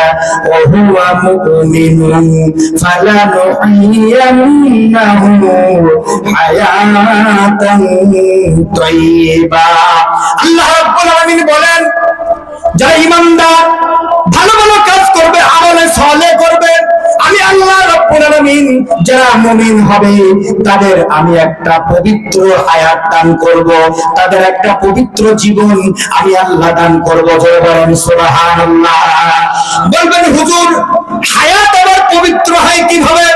ওয়া হুয়া মুমিনুন ফালানুহইয়ান্নাহু হায়াতান তাইয়্যিবা। আল্লাহ রাব্বুল আলামিন বলেন, যারা ঈমানদার ভালো ভালো কাজ করবে, আমলে সালেহ করবে, আমি আল্লাহ রাব্বুল আলামিন যারা মুমিন হবে তাদের আমি একটা পবিত্র হায়াত দান করব, তাদের একটা পবিত্র জীবন আমি আল্লাহ দান করব। জোরে বলেন সুবহানাল্লাহ। বলবেন হুজুর, হায়াত আবার পবিত্র হয় কিভাবে?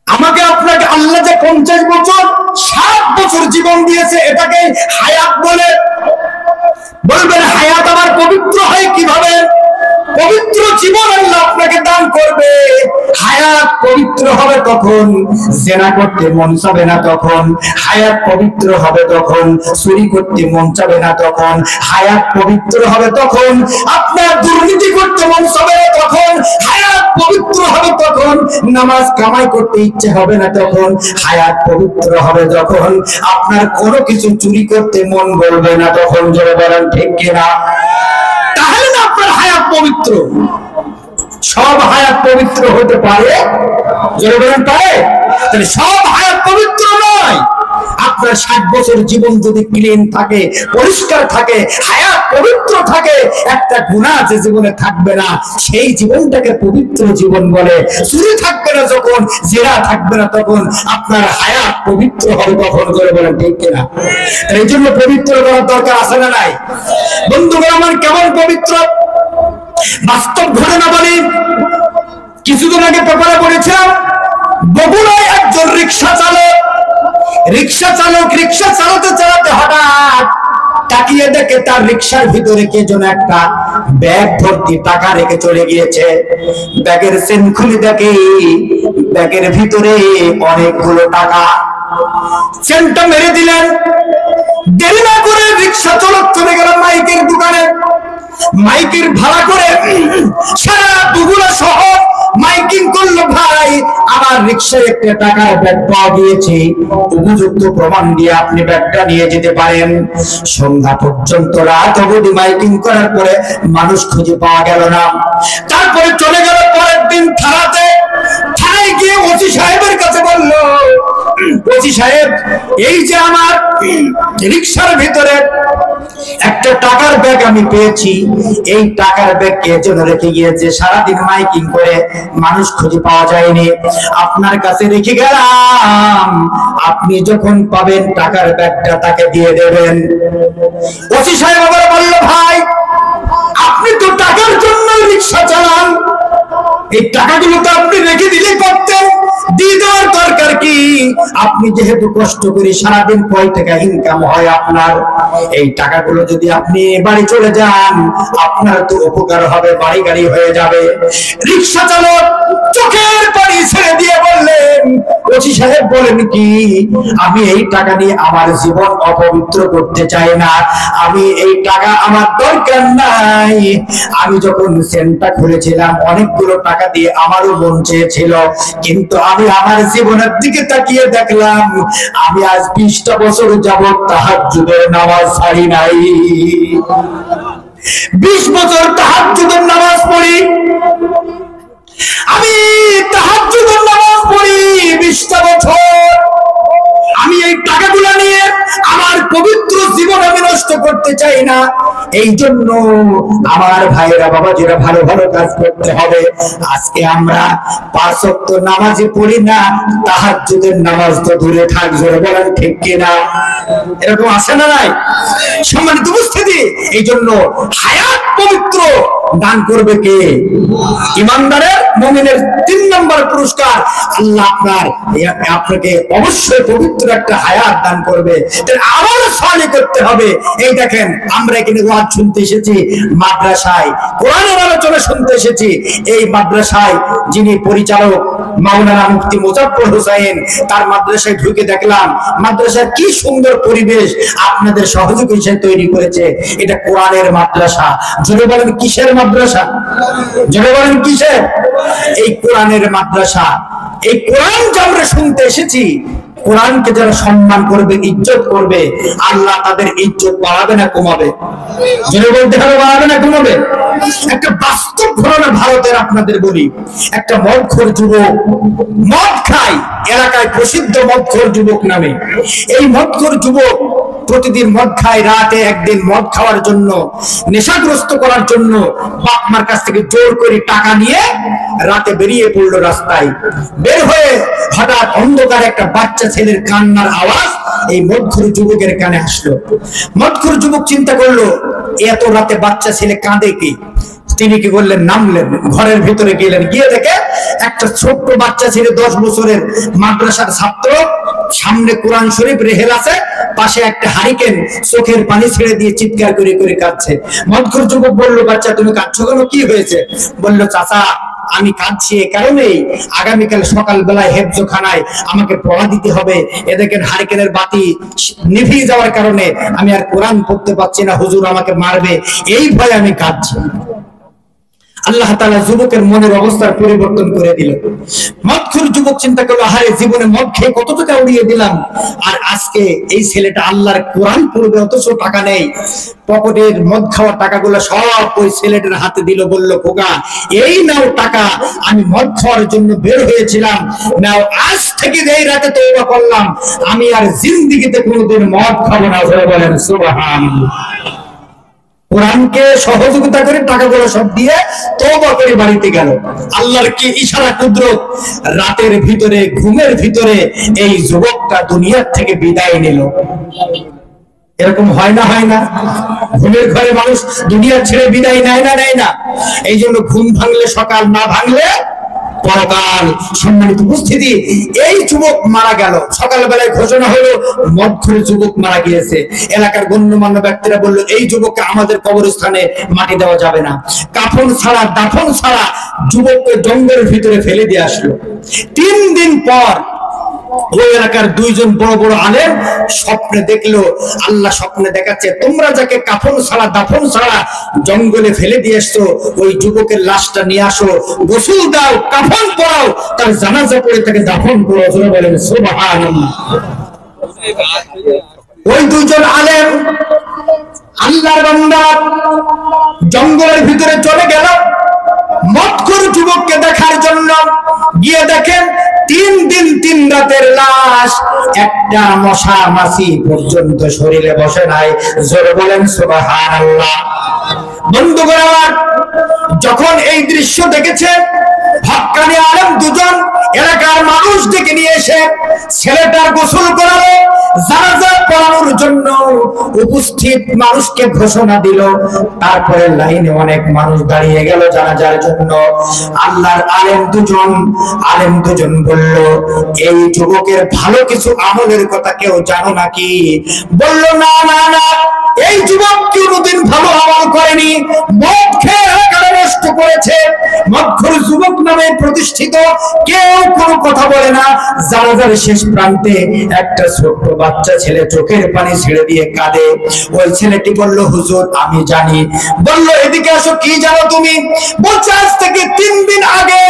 আমাকে আপনাকে আল্লাহ যে 50 বছর 60 বছর জীবন দিয়েছে, এটাকে হায়াত বলে? বলবেন হায়াত আবার পবিত্র হয় কিভাবে? পবিত্র জীবন আল্লাহ আপনাকে দান করবে। হায়াত পবিত্র হবে তখন জিনা করতে মন চাবে না, তখন হায়াত পবিত্র হবে তখন চুরি করতে মন চাবে না, তখন হায়াত পবিত্র হবে তখন আপনার দুর্নীতি করতে মন চাবে না, তখন হায়াত পবিত্র হবে তখন নামাজ কামাই করতে ইচ্ছে হবে না, তখন হায়াত পবিত্র হবে যখন আপনার কোনো কিছু চুরি করতে মন বলবে না, তখন। জোরে বলেন ঠিক কিনা? তাহলে না আপনার হায়াত পবিত্র। সব হায়াত পবিত্র হতে পারে? জোরে বলেন পারে? তাহলে সব হায়াত পবিত্র নয়। আপনার 60 বছর জীবন যদি ক্লিন থাকে, পরিষ্কার থাকে, হায়াত পবিত্র থাকে, একটা গুনাহ যে জীবনে থাকবে না, সেই জীবনটাকে পবিত্র জীবন বলে। চুরি থাকবে না যখন, জিনা থাকবে না তখন আপনার হায়াত পবিত্র হবে তখন। জোরে বলেন ঠিক কিনা? এই জন্য পবিত্র করার দরকার আছে না নাই? বন্ধুগণ আমার, কেমন পবিত্র? বাস্তব ঘটনা বলি। কিছুদিন আগে পেপারে পড়েছিলাম, বগুড়ায় একজন রিকশা চালাতে চালাতে হঠাৎ তাকিয়ে দেখে তার রিকশার ভিতরে কে যেন একটা ব্যাগ ভর্তি টাকা রেখে চলে গিয়েছে। ব্যাগের চেন খুলে দেখে ব্যাগের ভিতরে অনেকগুলো টাকা। চেনটা মেরে দিলেন। দেরি না করে রিকশা চালক চলে গেল মাইকের দোকানে। মাইকের ভাড়া করে সারা বগুড়া শহর মাইকিং করলো, ভাই আমার রিকশায় একটা টাকার ব্যাগ পাওয়া গিয়েছে, উপযুক্ত প্রমাণ দিয়ে আপনি ব্যাগটা নিয়ে যেতে পারেন। সন্ধ্যা পর্যন্ত রাত অবধি মাইকিং করার পরে মানুষ খুঁজে পাওয়া গেল না। তারপরে চলে গেল পরের দিন থানায় গিয়ে ওসি সাহেবের কাছে বলল, ওসি সাহেব, এই যে আমার রিকশার ভিতরে একটা টাকার ব্যাগ আমি পেয়েছি, এই টাকার ব্যাগ কে যেন রেখে গিয়েছে, সারাদিন মাইকিং করে মানুষ খুঁজে পাওয়া যায়নি, আপনার কাছে রেখে গেলাম, আপনি যখন পাবেন টাকার ব্যাগটা তাকে দিয়ে দেবেন। ওসি সাহেব আবার বলল, ভাই আপনি তো টাকার জন্য রিকশা চালান, এই টাকাগুলো তো আপনি রেখে দিলেই পারতেন, দিয়ে দেওয়ার দরকার কি? আপনি যেহেতু কষ্ট করে সারাদিন কয় টাকা ইনকাম হয় আপনার, এই টাকাগুলো যদি আপনি বাড়ি চলে যান আপনার তো উপকার হবে, বাড়ি গাড়ি হয়ে যাবে। রিকশা চালক চোখের পানি ছেড়ে দিয়ে বললেন, ওসি সাহেব বলেন কি, আমি এই টাকা নিয়ে আমার জীবন অপবিত্র করতে চাই না, আমি এই টাকা আমার দরকার নাই। আমি যখন সেন্টটা খুলেছিলাম অনেকগুলো টাকা দিয়ে আমারও মন চেয়েছিল, কিন্তু আমি আমার জীবনের দিকে তাকিয়ে দেখলাম আমি আজ 20টা বছর যাবত তাহাজ্জুদের নামাজ ছাড়ি নাই। 20 বছর তাহাজ্জুদের নামাজ পড়ি, আমি তাহাজ্জুদের নামাজ পড়ি 20টা বছর। আমি এই টাকাগুলো নিয়ে আমার পবিত্র জীবন আমি নষ্ট করতে চাই না। এই জন্য আমার ভাইরা বাবাজিরা ভালো ভালো কাজ করতে হবে। আজকে আমরা 5 ওয়াক্ত নামাজই পড়ি না, তাহাজ্জুদের নামাজ তো দূরে থাক, জোরে বলেন ঠিক কিনা? এরকম আছে না নাই? সম্মানিত উপস্থিতি, এই জন্য হায়াত পবিত্র দান করবে কে? ইমানদারের, মুমিনের 3 নম্বর পুরস্কার, আল্লাহ আপনাকে অবশ্যই পবিত্র একটা হায়াত দান করবে। আমল সালেহ করতে হবে। এই দেখেন, আমরা এখানে ওয়াজ শুনতে এসেছি, মাদ্রাসায় কোরআনের আলোচনা শুনতে এসেছি। এই মাদ্রাসায় যিনি পরিচালক মাওলানা মুফতি মুজাফফর হোসেন, তার মাদ্রাসায় ঢুকে দেখলাম মাদ্রাসার কি সুন্দর পরিবেশ আপনাদের সহযোগী হিসেবে তৈরি করেছে। এটা কোরআনের মাদ্রাসা। জোরে বলেন কিসের মাদ্রাসা? জোরে বলেন কিসের? এই কোরআনের মাদ্রাসা। এই কোরআন যে আমরা শুনতে এসেছি, কোরআনকে যারা সম্মান করবে, ইজ্জত করবে, আল্লাহ তাদের ইজ্জত বাড়াবে না কমাবে? জোরে বলতে হবে, বাড়াবে না কমাবে? একটা বাস্তব ঘটনা ভারতের আপনাদের বলি। একটা মদখোর যুবক, মদ খায়, এলাকায় প্রসিদ্ধ মদখোর যুবক নামে। এই মদখোর যুবক প্রতিদিন মদ খায়। রাতে একদিন মদ খাওয়ার জন্য, নেশাগ্রস্ত করার জন্য বাপ মার কাছ থেকে জোর করে টাকা নিয়ে রাতে বেরিয়ে পড়লো রাস্তায়। বের হয়ে হঠাৎ অন্ধকার একটা বাচ্চা ছেলের কান্নার আওয়াজ এই মদখোর যুবকের কানে আসলো। মদখোর যুবক চিন্তা করলো, এত রাতে বাচ্চা ছেলে কাঁদে কি? তিনি কি করলেন, নামলেন, ঘরের ভিতরে গেলেন, গিয়ে দেখে একটা ছোট্ট বাচ্চা ছেলে, 10 বছরের মাদ্রাসার ছাত্র, সামনে কোরআন শরীফ রেহেল আছে, পাশে একটা হারিকেন, চোখের পানি ছেড়ে দিয়ে চিৎকার করে করে কাঁদছে। মদখোর যুবক বলল, বাচ্চা তুমি কাঁদছো কেন, কি হয়েছে? বলল, চাচা আমি কাঁদছি এ কারণেই, আগামীকাল সকালবেলায় হেফজখানায় আমাকে পড়া দিতে হবে। এ দেখেন হারিকেনের বাতি নিভিয়ে যাওয়ার কারণে আমি আর কোরআন পড়তে পারছি না, হুজুর আমাকে মারবে, এই ভয়ে আমি কাঁদছি। আল্লাহ তাআলা যুবকের মনের অবস্থার পরিবর্তন করে দিল। মদখোর যুবক চিন্তা করলো, আরে জীবনে মদ খেয়ে কত টাকা উড়িয়ে দিলাম, আর আজকে এই ছেলেটা আল্লাহর কোরআন পড়বে, অথচ টাকা নেই। পকেটের মদ খাওয়ার টাকাগুলো সব ওই ছেলেটার হাতে দিল, বলল, খোকা এই নাও টাকা, আমি মদ খাওয়ার জন্য বের হয়েছিলাম, নাও আজ থেকে এই রাতে তওবা করলাম, আমি আর জিন্দেগিতে কোনোদিন মদ খাবো না। বলেন সুবহানাল্লাহ। কোরআনকে সহযোগিতা করে টাকাগুলো সব দিয়ে তওবা করে বাড়িতে গেল। আল্লাহর কি ইশারা, কুদরত! রাতের ভিতরে, ঘুমের ভিতরে এই যুবকটা দুনিয়ার থেকে বিদায় নিল। এরকম হয় না, হয় না? ঘুমের ঘরে মানুষ দুনিয়া ছেড়ে বিদায় নেয় না, নেয় না? এই জন্য ঘুম ভাঙলে সকাল, না ভাঙলে পরকাল। সম্মানিত উপস্থিতি, এই যুবক মারা গেল। সকালবেলায় ঘোষণা হলো মদখোর যুবক মারা গিয়েছে। এলাকার গণ্যমান্য ব্যক্তিরা বলল, এই যুবককে আমাদের কবরস্থানে মাটি দেওয়া যাবে না। কাফন ছাড়া, দাফন ছাড়া যুবককে জঙ্গলের ভিতরে ফেলে দিয়ে আসলো। 3 দিন পর ওই এলাকার 2 জন বড় বড় আলেম স্বপ্নে দেখলো, আল্লাহ স্বপ্নে দেখাচ্ছে, তোমরা যাকে কাফন ছাড়া, দাফন ছাড়া জঙ্গলে ফেলে দিয়ে এসছো, ওই যুবকের লাশটা নিয়ে আসো, গোসল দাও, কাফন পরাও, তার জানাজা পড়ে তাকে দাফন করো। বলেন সুবহানাল্লাহ। ওই 2 জন আলেম, আল্লাহর বান্দা, জঙ্গলের ভিতরে চলে গেল মদখোর যুবককে দেখার জন্য। গিয়ে দেখেন 3 দিন 3 রাতের লাশ, একটা মশা মাছি পর্যন্ত শরীরে বসে নাই। জোরে বলেন সুবহানাল্লাহ। বন্ধুগণ আমার, যখন এই দৃশ্য দেখেছে, হক্কানি আলেম 2 জন এলাকার মানুষ ডেকে নিয়ে এসে ছেলেটার গোসল করালো, জানাজা পড়ানোর জন্য উপস্থিত মানুষকে ঘোষণা দিল। তারপরে লাইনে অনেক মানুষ দাঁড়িয়ে গেল জানাজার জন্য। আল্লাহর আলেম 2 জন বলল, এই যুবকের ভালো কিছু আমলের কথা কেউ জানো নাকি? বলল, না না না, এই যুবক কোনোদিন ভালো আমল করেনি, মদ খেয়ে এলাকা নষ্ট করেছে। মদখোর যুবক নামে প্রতিষ্ঠিত কেউ কোনো কথা বলে না। জানাজার শেষ প্রান্তে একটা ছোট্ট বাচ্চা ছেলে চোখের পানি ছেড়ে দিয়ে কাঁদে। ওই ছেলেটি বলল, হুজুর আমি জানি। বলল, এদিকে আসো, কি জানো তুমি? বলছে, আজ থেকে 3 দিন আগে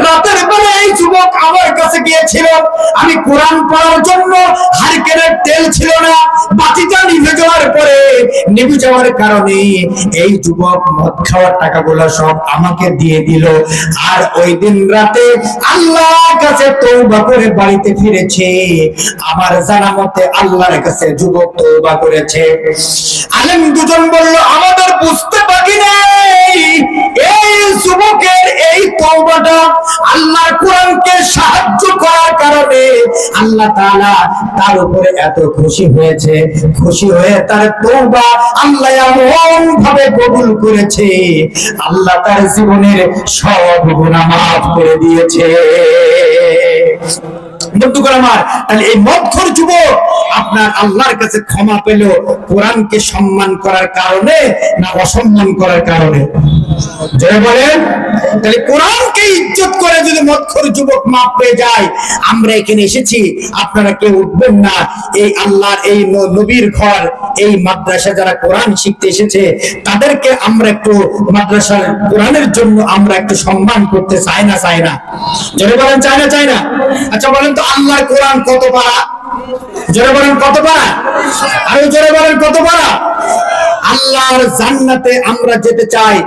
রাতের বেলা এই যুবক আমার কাছে গিয়েছিল, আমি কোরআন পড়ার জন্য হারিকেনের তেল ছিল না, বাতিটা নিভে যাওয়ার পরে, নিভে যাওয়ার কারণে এই যুবক মদ খাওয়ার টাকাগুলো সব সব আমাকে দিয়ে দিল। আর ওই দিন রাতে আল্লাহর কাছে তওবা করে বাড়িতে ফিরেছে। আমার জানা মতে আল্লাহর কাছে যুবক তওবা করেছে। আলেম দুজন বলল, আমাদের বুঝতে বাকি নেই এই যুবকের এই তওবাটা আল্লাহর কোরআনকে সাহায্য করার কারণে আল্লাহ তাআলা তার উপরে এত খুশি হয়েছে। খুশি হয়ে তার তওবা আল্লাহ এমন ভাবে কবুল করেছে, আল্লাহ তার জীবনের সব গুনাহ মাফ করে দিয়েছে। বন্ধুগণ আমার, তাহলে এই মদখোর যুবক আপনার আল্লাহর কাছে ক্ষমা পেল কোরআনকে সম্মান করার কারণে না অসম্মান করার কারণে? জয় বলেন। তাহলে কোরআনকে ইজ্জত করে যদি মদখোর যুবক মাপ পেয়ে যায়, আমরা এখানে এসেছি, আপনারা কেউ উঠবেন না। এই আল্লাহর এই নবীর ঘর, এই মাদ্রাসা যারা কোরআন শিখতে এসেছে তাদেরকে আমরা একটু মাদ্রাসার কোরআনের জন্য আমরা একটু সম্মান করতে চাই না? চাই না? জয় বলেন, চাই না? চাই না? আচ্ছা বলেন তো, আল্লাহর কোরআন কত পারা? জোরে বলেন কত পারা? আরো জোরে বলেন কত পারা? আল্লাহর জান্নাতে আমরা যেতে চাই।